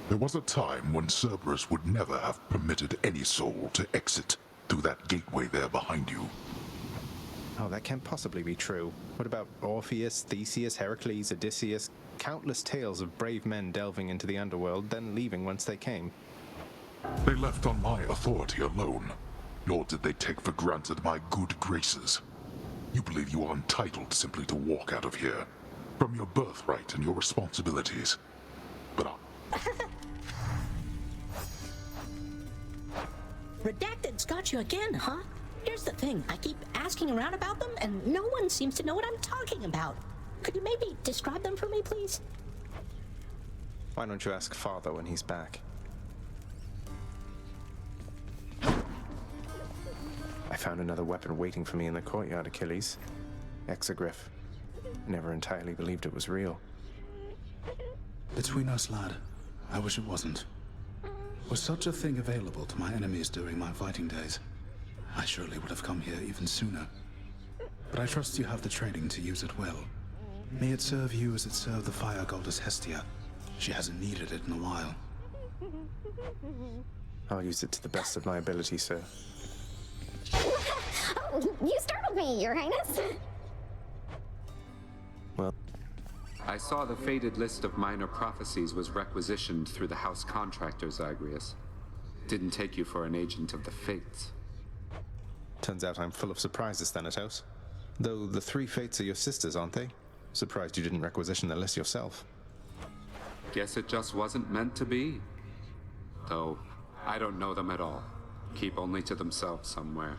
There was a time when Cerberus would never have permitted any soul to exit through that gateway there behind you. Oh, that can't possibly be true. What about Orpheus, Theseus, Heracles, Odysseus? Countless tales of brave men delving into the underworld, then leaving whence they came. They left on my authority alone, nor did they take for granted my good graces. You believe you are entitled simply to walk out of here, from your birthright and your responsibilities. But Redacted's got you again, huh? Here's the thing, I keep asking around about them, and no one seems to know what I'm talking about. Could you maybe describe them for me, please? Why don't you ask Father when he's back? I found another weapon waiting for me in the courtyard, Achilles. Exegriff. I never entirely believed it was real. Between us, lad, I wish it wasn't. Was such a thing available to my enemies during my fighting days, I surely would have come here even sooner. But I trust you have the training to use it well. May it serve you as it served the fire goddess Hestia. She hasn't needed it in a while. I'll use it to the best of my ability, sir. Oh, you startled me, Your Highness. Well, I saw the faded list of minor prophecies was requisitioned through the house contractor, Zagreus. Didn't take you for an agent of the fates. Turns out I'm full of surprises, Thanatos. Though the 3 fates are your sisters, aren't they? Surprised you didn't requisition the list yourself. Guess it just wasn't meant to be. Though, I don't know them at all. Keep only to themselves somewhere.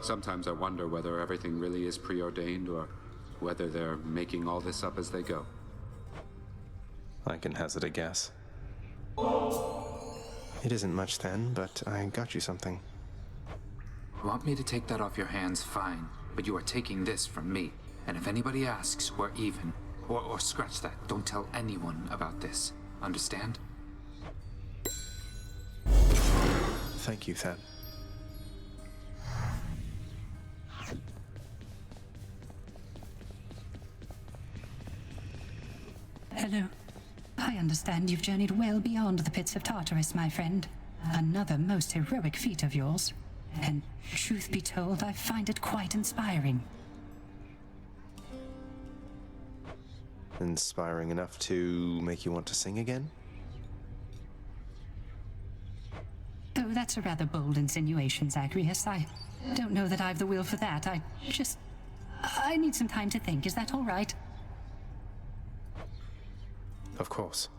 Sometimes I wonder whether everything really is preordained or whether they're making all this up as they go. I can hazard a guess. It isn't much then, but I got you something. Want me to take that off your hands? Fine. But you are taking this from me. And if anybody asks, we're even. Or scratch that. Don't tell anyone about this. Understand? Thank you, Than. Hello. I understand you've journeyed well beyond the pits of Tartarus, my friend. Another most heroic feat of yours. And truth be told, I find it quite inspiring. Inspiring enough to make you want to sing again? Oh, that's a rather bold insinuation, Zagreus. I don't know that I've the will for that. I need some time to think. Is that all right? Of course.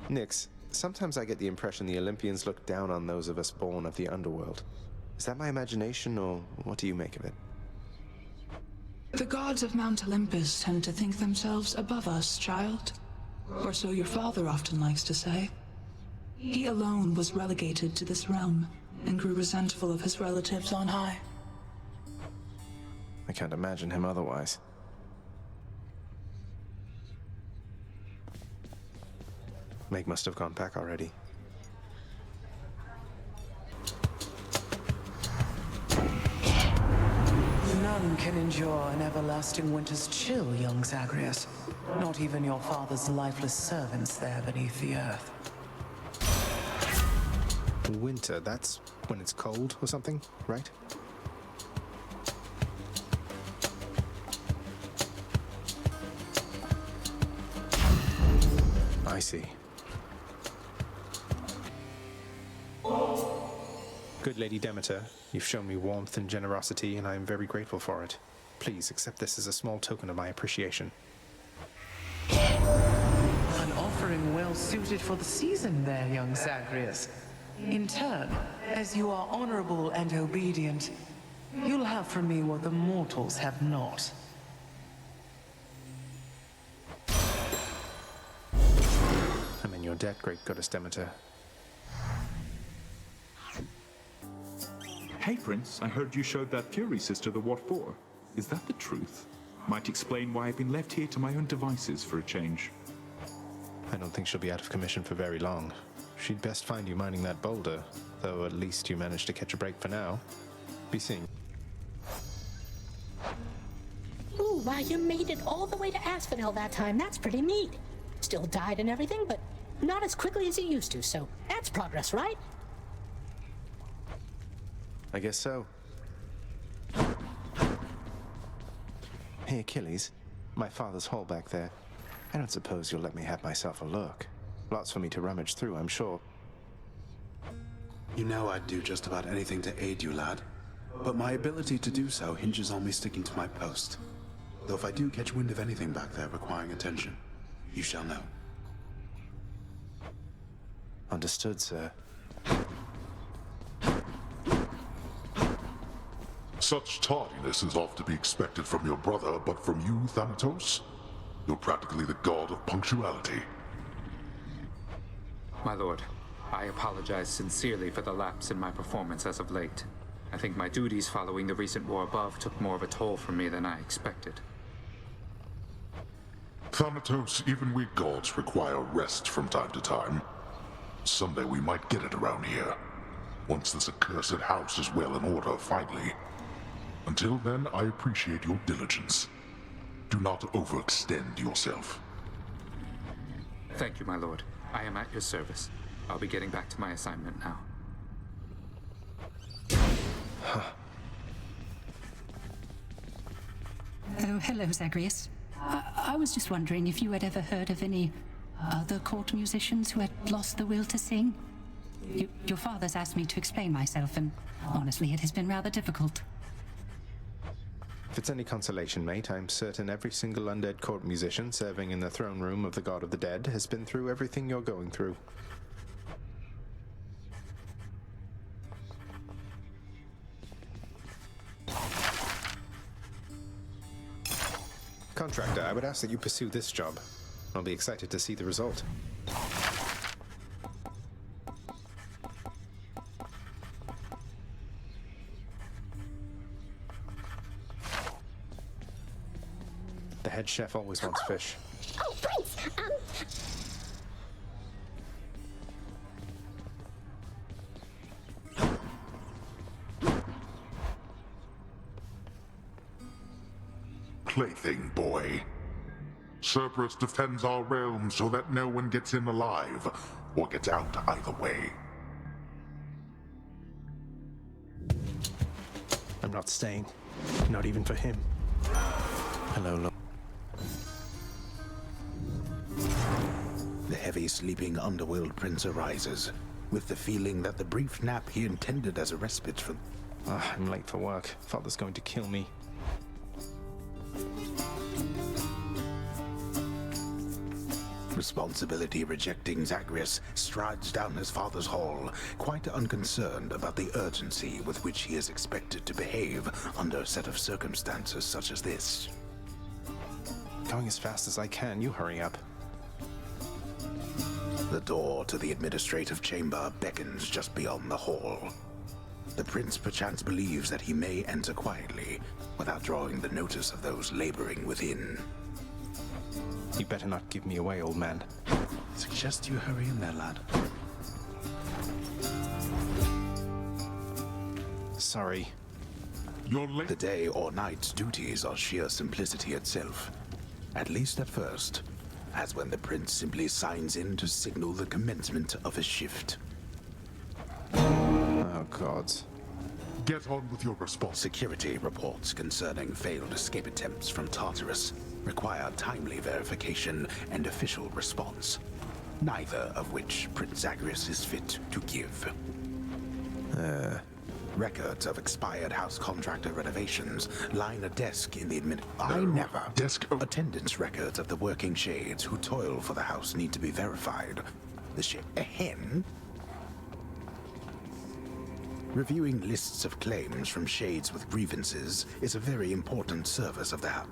Nyx, sometimes I get the impression the Olympians look down on those of us born of the underworld. Is that my imagination, or what do you make of it? The gods of Mount Olympus tend to think themselves above us, child. Or so your father often likes to say. He alone was relegated to this realm and grew resentful of his relatives on high. I can't imagine him otherwise. Meg must have gone back already. None can endure an everlasting winter's chill, young Zagreus. Not even your father's lifeless servants there beneath the earth. Winter, that's when it's cold or something, right? I see. Good Lady Demeter, you've shown me warmth and generosity, and I am very grateful for it. Please accept this as a small token of my appreciation. An offering well suited for the season there, young Zagreus. In turn, as you are honorable and obedient, you'll have from me what the mortals have not. I'm in your debt, great goddess Demeter. Hey, Prince, I heard you showed that Fury sister the what for. Is that the truth? Might explain why I've been left here to my own devices for a change. I don't think she'll be out of commission for very long. She'd best find you mining that boulder, though at least you managed to catch a break for now. Be seeing. Ooh, wow, you made it all the way to Asphodel that time. That's pretty neat. Still died and everything, but not as quickly as you used to, so that's progress, right? I guess so. Hey, Achilles. My father's hall back there. I don't suppose you'll let me have myself a look. Lots for me to rummage through, I'm sure. You know I'd do just about anything to aid you, lad. But my ability to do so hinges on me sticking to my post. Though if I do catch wind of anything back there requiring attention, you shall know. Understood, sir. Such tardiness is oft to be expected from your brother, but from you, Thanatos? You're practically the god of punctuality. My lord, I apologize sincerely for the lapse in my performance as of late. I think my duties following the recent war above took more of a toll from me than I expected. Thanatos, even we gods require rest from time to time. Someday we might get it around here. Once this accursed house is well in order, finally. Until then, I appreciate your diligence. Do not overextend yourself. Thank you, my lord. I am at your service. I'll be getting back to my assignment now. Oh, hello, Zagreus. I was just wondering if you had ever heard of any other court musicians who had lost the will to sing? Your father's asked me to explain myself, and honestly, it has been rather difficult. If it's any consolation, mate, I'm certain every single undead court musician serving in the throne room of the God of the Dead has been through everything you're going through. Contractor, I would ask that you pursue this job. I'll be excited to see the result. The head chef always wants fish. Oh, Prince! Plaything, boy. Cerberus defends our realm so that no one gets in alive, or gets out either way. I'm not staying. Not even for him. Hello, Lord. The heavy sleeping underworld prince arises, with the feeling that the brief nap he intended as a respite from... I'm late for work. Father's going to kill me. Responsibility rejecting Zagreus strides down his father's hall, quite unconcerned about the urgency with which he is expected to behave under a set of circumstances such as this. Going as fast as I can, you hurry up. The door to the administrative chamber beckons just beyond the hall. The prince perchance believes that he may enter quietly, without drawing the notice of those laboring within. You better not give me away, old man. Suggest you hurry in there, lad. Sorry. The day or night's duties are sheer simplicity itself. At least at first, as when the prince simply signs in to signal the commencement of his shift. Oh, gods. Get on with your response. Security reports concerning failed escape attempts from Tartarus require timely verification and official response, neither of which Prince Zagreus is fit to give. Records of expired house contractor renovations line a desk in the Attendance records of the working shades who toil for the house need to be verified. A hen? Reviewing lists of claims from shades with grievances is a very important service of the house.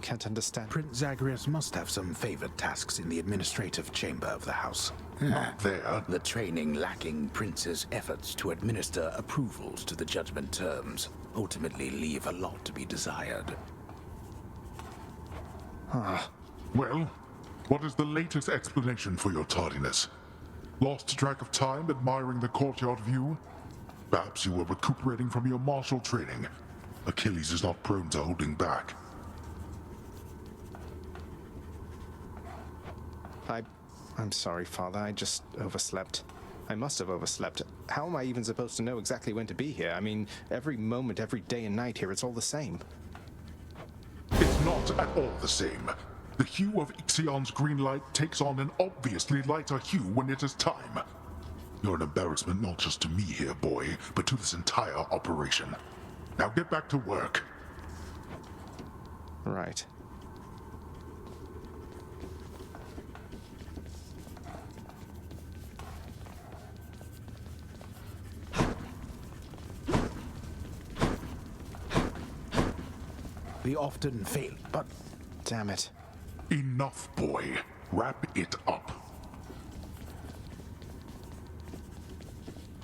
Can't understand. Prince Zagreus must have some favored tasks in the administrative chamber of the house. Not there. The training lacking prince's efforts to administer approvals to the judgment terms ultimately leave a lot to be desired. Well, what is the latest explanation for your tardiness? Lost track of time admiring the courtyard view? Perhaps you were recuperating from your martial training. Achilles is not prone to holding back. I'm sorry, Father. I just overslept. I must have overslept. How am I even supposed to know exactly when to be here? I mean, every moment, every day and night here, it's all the same. It's not at all the same. The hue of Ixion's green light takes on an obviously lighter hue when it is time. You're an embarrassment not just to me here, boy, but to this entire operation. Now get back to work. Right. We often fail, but... Damn it. Enough, boy. Wrap it up.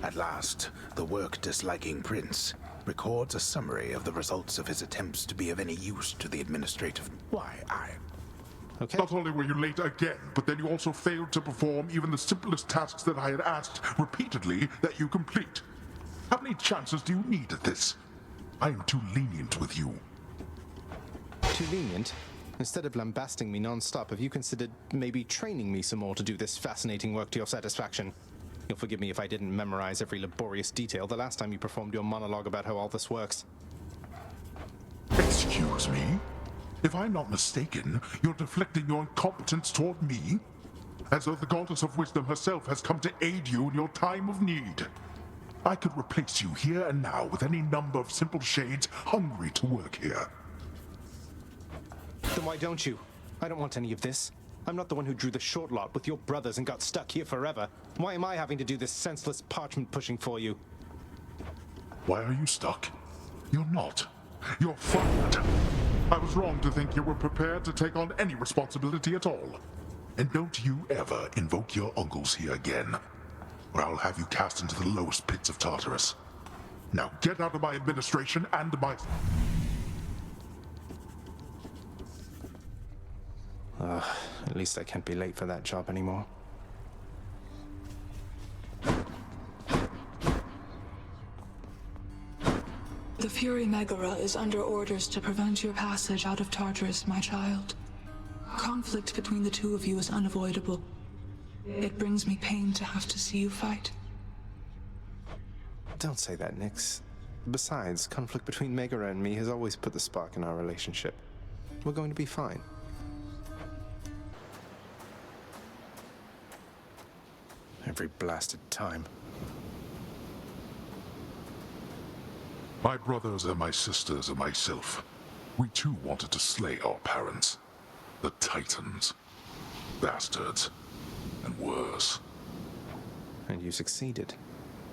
At last, the work-disliking prince records a summary of the results of his attempts to be of any use to the administrative... Okay. Not only were you late again, but then you also failed to perform even the simplest tasks that I had asked repeatedly that you complete. How many chances do you need at this? I am too lenient with you. Too lenient? Instead of lambasting me non-stop, have you considered maybe training me some more to do this fascinating work to your satisfaction? You'll forgive me if I didn't memorize every laborious detail the last time you performed your monologue about how all this works. Excuse me? If I'm not mistaken, you're deflecting your incompetence toward me? As though the goddess of wisdom herself has come to aid you in your time of need. I could replace you here and now with any number of simple shades hungry to work here. Then why don't you? I don't want any of this. I'm not the one who drew the short lot with your brothers and got stuck here forever. Why am I having to do this senseless parchment pushing for you? Why are you stuck? You're not. You're fired. I was wrong to think you were prepared to take on any responsibility at all. And don't you ever invoke your uncles here again, or I'll have you cast into the lowest pits of Tartarus. Now get out of my administration and my... At least I can't be late for that job anymore. The Fury Megara is under orders to prevent your passage out of Tartarus, my child. Conflict between the two of you is unavoidable. It brings me pain to have to see you fight. Don't say that, Nyx. Besides, conflict between Megara and me has always put the spark in our relationship. We're going to be fine. Every blasted time. My brothers and my sisters and myself, we too wanted to slay our parents. The Titans. Bastards. And worse. And you succeeded.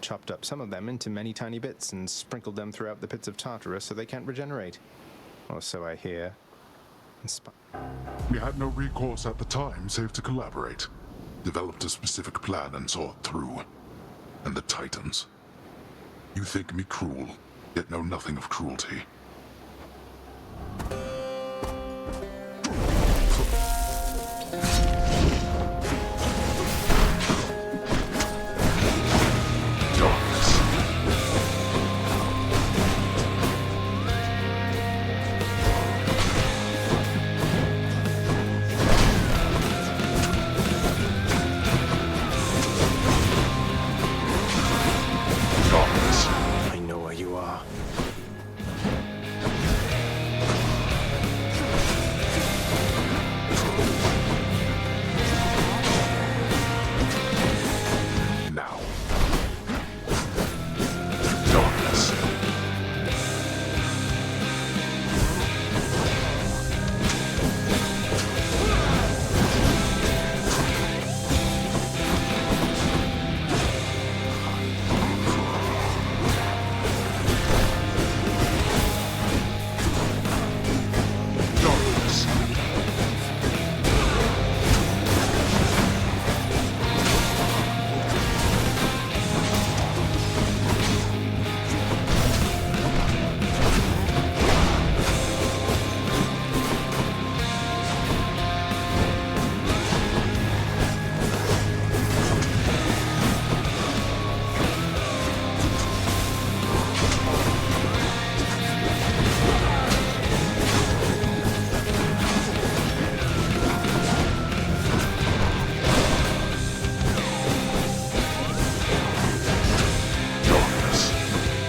Chopped up some of them into many tiny bits and sprinkled them throughout the pits of Tartarus so they can't regenerate. Or so I hear. We had no recourse at the time save to collaborate. Developed a specific plan and saw it through. And the Titans. You think me cruel, yet know nothing of cruelty. I know where you are. Now. Darkness.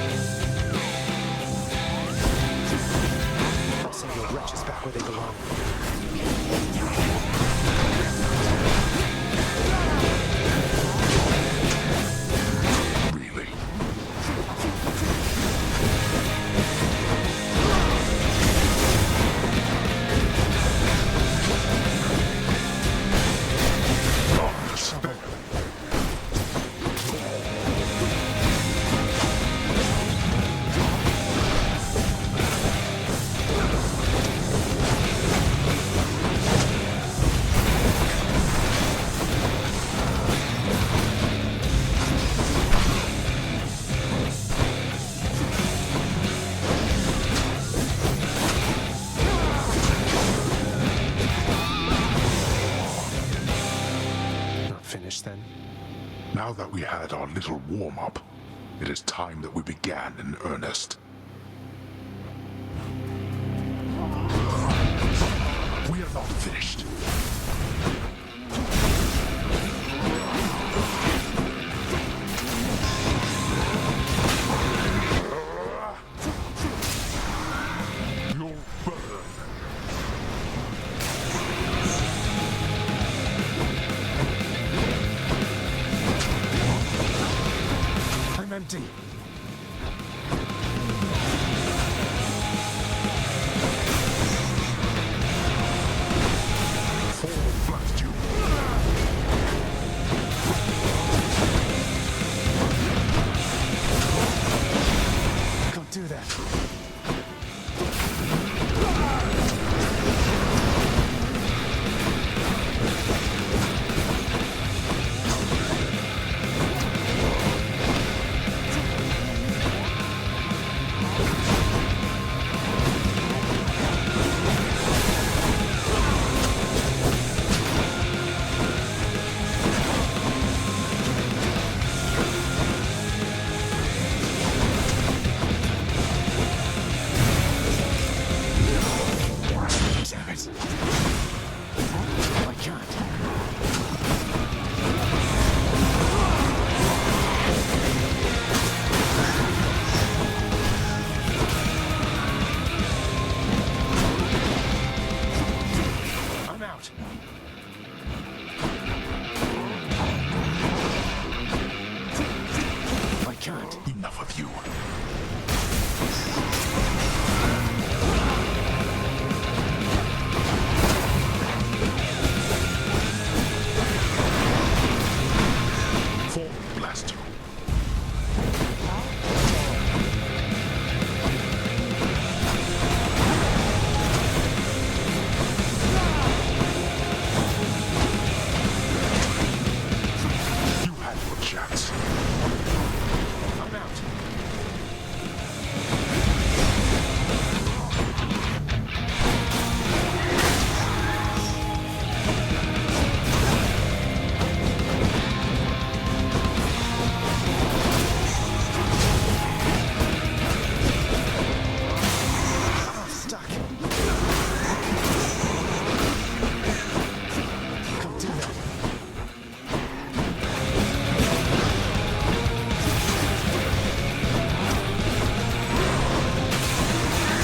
Darkness. I'll send your wretches back where they belong. Really? Darkness. much then? Now that we had our little warm-up, it is time that we began in earnest. We are not finished. You'll burn. I'm empty. Blast you. Can't do that. Damn it. I can't. I'm out. I can't. Enough of you. Blast you. You had your chance. I'm out. I'm stuck. Can't do that.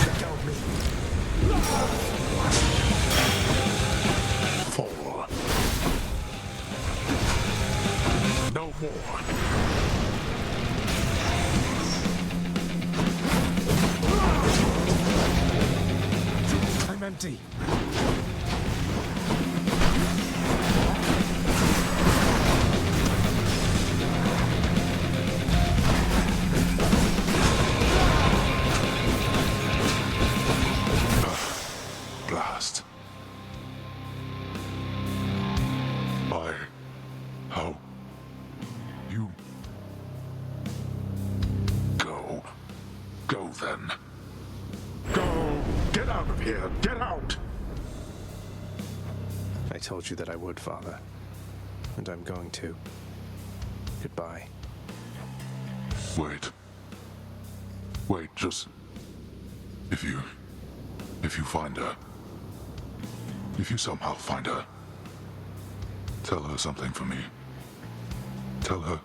Let go of me. Fall. No more. I'm empty. Blast. How? You... Go. Go then. Go! Get out of here! Get out! I told you that I would, Father. And I'm going to. Goodbye. Wait. Wait, just... If you find her... If you somehow find her... Tell her something for me. Tell her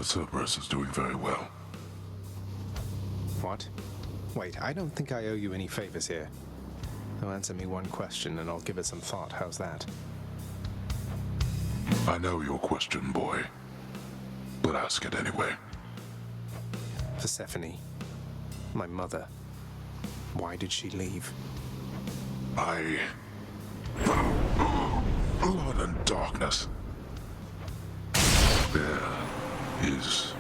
Cerberus is doing very well. What? Wait, I don't think I owe you any favors here. Now answer me one question and I'll give it some thought. How's that? I know your question, boy. But ask it anyway. Persephone, my mother, why did she leave? Blood and darkness. There is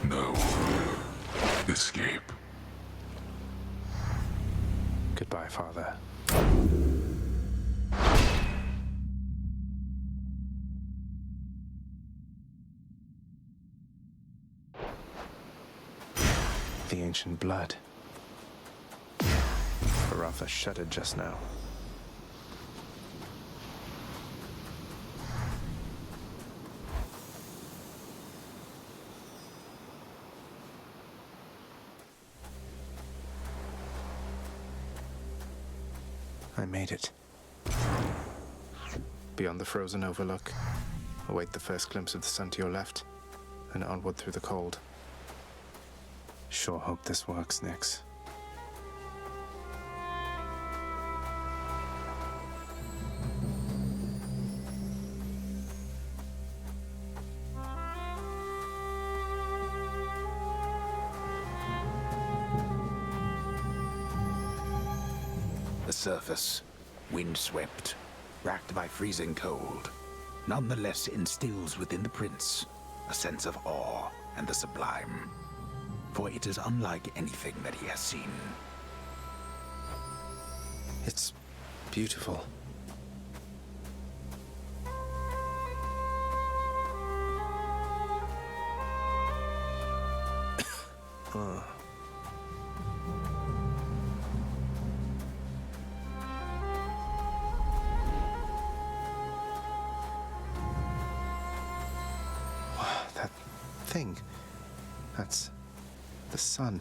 no escape. Goodbye, Father. The ancient blood. Baratha shuddered just now. I made it. Beyond the frozen overlook, await the first glimpse of the sun to your left, and onward through the cold. Sure hope this works, Nix. The surface, windswept, racked by freezing cold, nonetheless instills within the prince a sense of awe and the sublime, for it is unlike anything that he has seen. It's beautiful. That thing. That's the sun.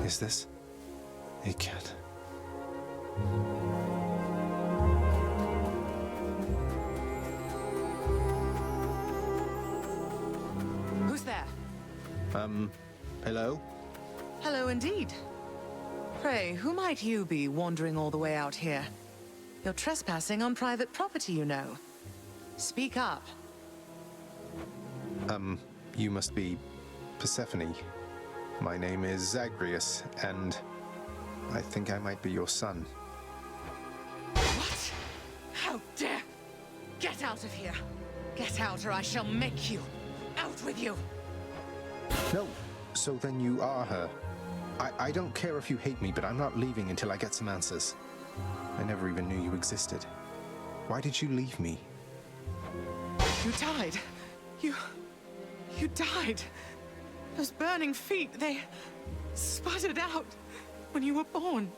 Is this a cat? Who's there? Hello? Hello indeed. Pray, who might you be wandering all the way out here? You're trespassing on private property, you know. Speak up. You must be Persephone. My name is Zagreus, and I think I might be your son. What? How dare! Get out of here! Get out or I shall make you! Out with you! No, so then you are her. I don't care if you hate me, but I'm not leaving until I get some answers. I never even knew you existed. Why did you leave me? You died. You died. Those burning feet, they sputtered out when you were born.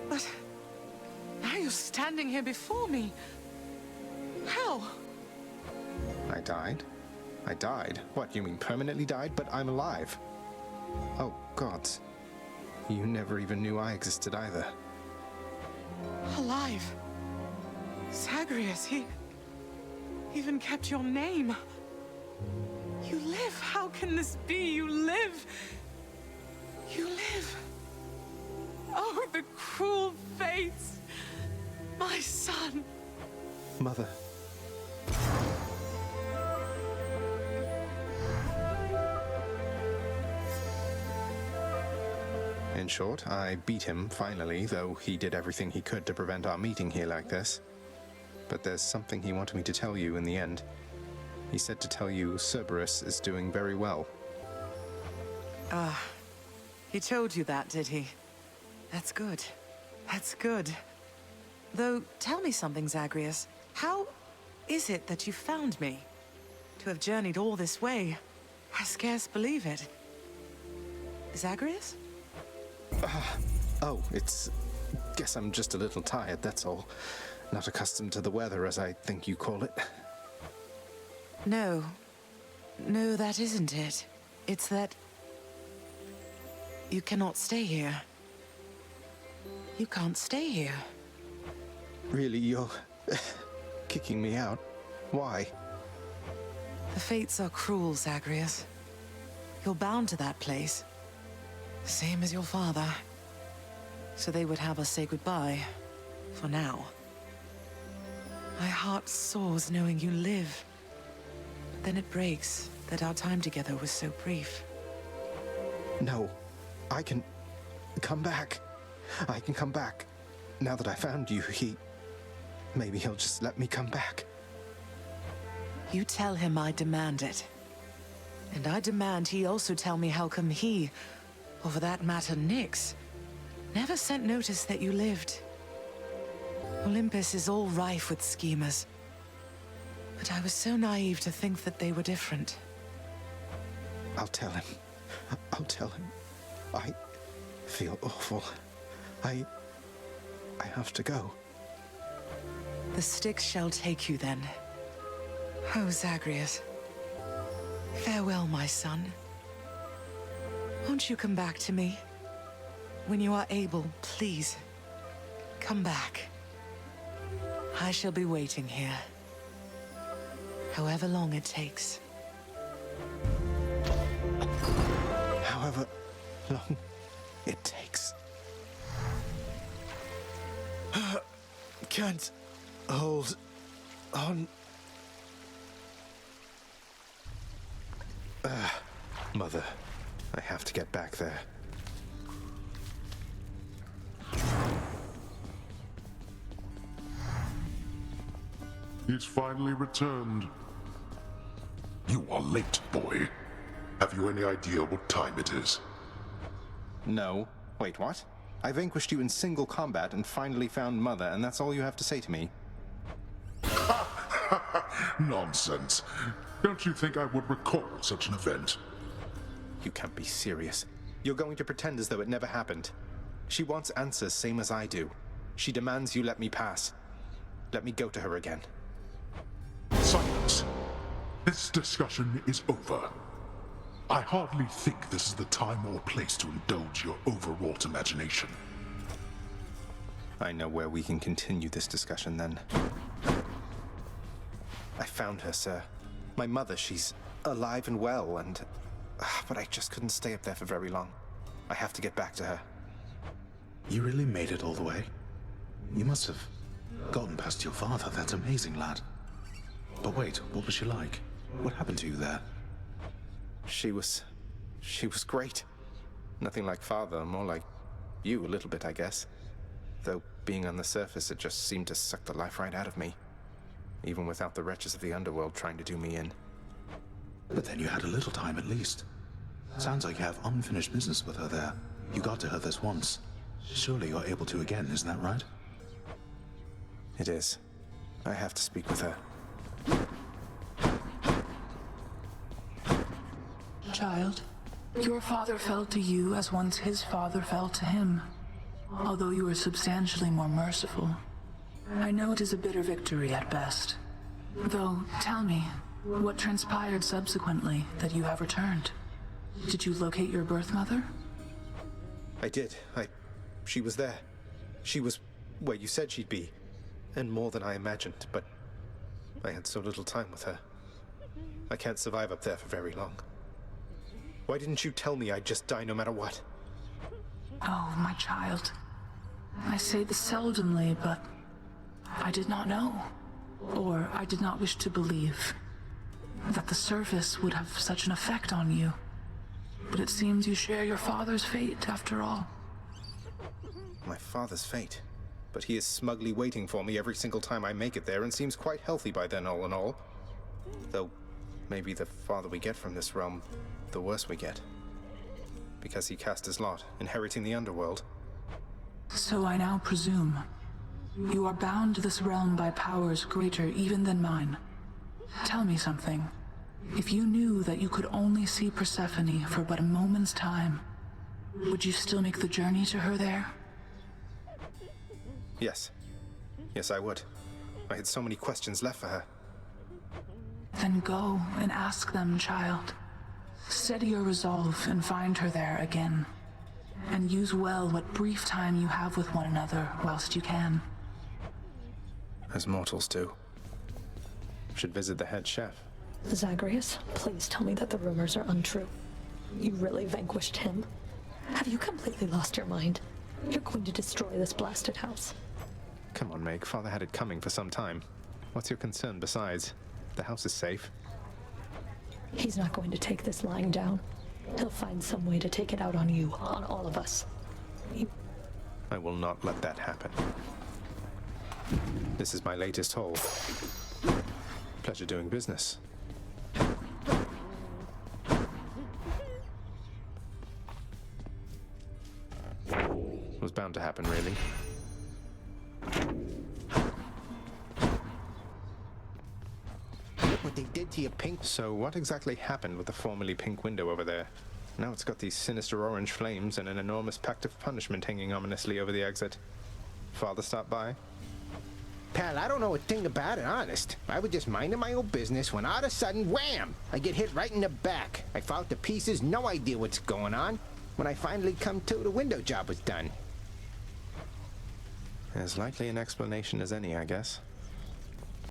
But now you're standing here before me. How? I died? I died? What, you mean permanently died? But I'm alive. Oh, gods. You never even knew I existed either. Alive. Zagreus, he even kept your name. You live. How can this be? You live. You live. Oh, the cruel fates. My son. Mother. In short, I beat him, finally, though he did everything he could to prevent our meeting here like this. But there's something he wanted me to tell you in the end. He said to tell you Cerberus is doing very well. He told you that, did he? That's good. That's good. Though, tell me something, Zagreus. How is it that you found me? To have journeyed all this way, I scarce believe it. Zagreus? Guess I'm just a little tired, that's all. Not accustomed to the weather, as I think you call it. No. No, that isn't it. It's that you cannot stay here. You can't stay here. Really, you're kicking me out? Why? The fates are cruel, Zagreus. You're bound to that place. Same as your father. So they would have us say goodbye. For now. My heart soars knowing you live. But then it breaks that our time together was so brief. No. I can come back. I can come back. Now that I found you, maybe he'll just let me come back. You tell him I demand it. And I demand he also tell me how come he, or for that matter Nyx, never sent notice that you lived. Olympus is all rife with schemers. But I was so naive to think that they were different. I'll tell him. I'll tell him. I feel awful. I have to go. The Styx shall take you then. Oh, Zagreus. Farewell, my son. Won't you come back to me? When you are able, please, come back. I shall be waiting here. However long it takes. However long it takes. Can't hold on. Mother, I have to get back there. He's finally returned. You are late, boy. Have you any idea what time it is? No. Wait, what? I vanquished you in single combat and finally found Mother, and that's all you have to say to me? Nonsense. Don't you think I would recall such an event? You can't be serious. You're going to pretend as though it never happened. She wants answers, same as I do. She demands you let me pass. Let me go to her again. Silence. This discussion is over. I hardly think this is the time or place to indulge your overwrought imagination. I know where we can continue this discussion then. I found her, sir. My mother, she's alive and well, and... but I just couldn't stay up there for very long. I have to get back to her. You really made it all the way? You must have gotten past your father. That's amazing, lad. But wait, what was she like? What happened to you there? She was great. Nothing like father, more like you a little bit, I guess. Though being on the surface, it just seemed to suck the life right out of me. Even without the wretches of the underworld trying to do me in. But then you had a little time at least. Sounds like you have unfinished business with her there. You got to her this once. Surely you're able to again, isn't that right? It is. I have to speak with her. Child, your father fell to you as once his father fell to him, although you were substantially more merciful. I know it is a bitter victory at best. Though, tell me, what transpired subsequently that you have returned? Did you locate your birth mother? I did. She was there. She was where you said she'd be. And more than I imagined, but I had so little time with her. I can't survive up there for very long. Why didn't you tell me I'd just die no matter what? Oh, my child. I say this seldomly, but I did not know. Or I did not wish to believe that the surface would have such an effect on you. But it seems you share your father's fate, after all. My father's fate? But he is smugly waiting for me every single time I make it there and seems quite healthy by then, all in all. Though, maybe the farther we get from this realm, the worse we get. Because he cast his lot, inheriting the underworld. So I now presume you are bound to this realm by powers greater even than mine. Tell me something. If you knew that you could only see Persephone for but a moment's time, would you still make the journey to her there? Yes. Yes, I would. I had so many questions left for her. Then go and ask them, child. Steady your resolve and find her there again. And use well what brief time you have with one another whilst you can. As mortals do. Should visit the head chef. Zagreus, please tell me that the rumors are untrue. You really vanquished him? Have you completely lost your mind? You're going to destroy this blasted house. Come on, Meg. Father had it coming for some time. What's your concern besides? The house is safe. He's not going to take this lying down. He'll find some way to take it out on you, on all of us. I will not let that happen. This is my latest haul. Pleasure doing business. Was bound to happen, really. What they did to your pink... So what exactly happened with the formerly pink window over there? Now it's got these sinister orange flames and an enormous pact of punishment hanging ominously over the exit. Father stopped by? Pal, I don't know a thing about it, honest. I was just minding my own business when all of a sudden, wham! I get hit right in the back. I fall to pieces, no idea what's going on. When I finally come to, the window job was done. As likely an explanation as any, I guess.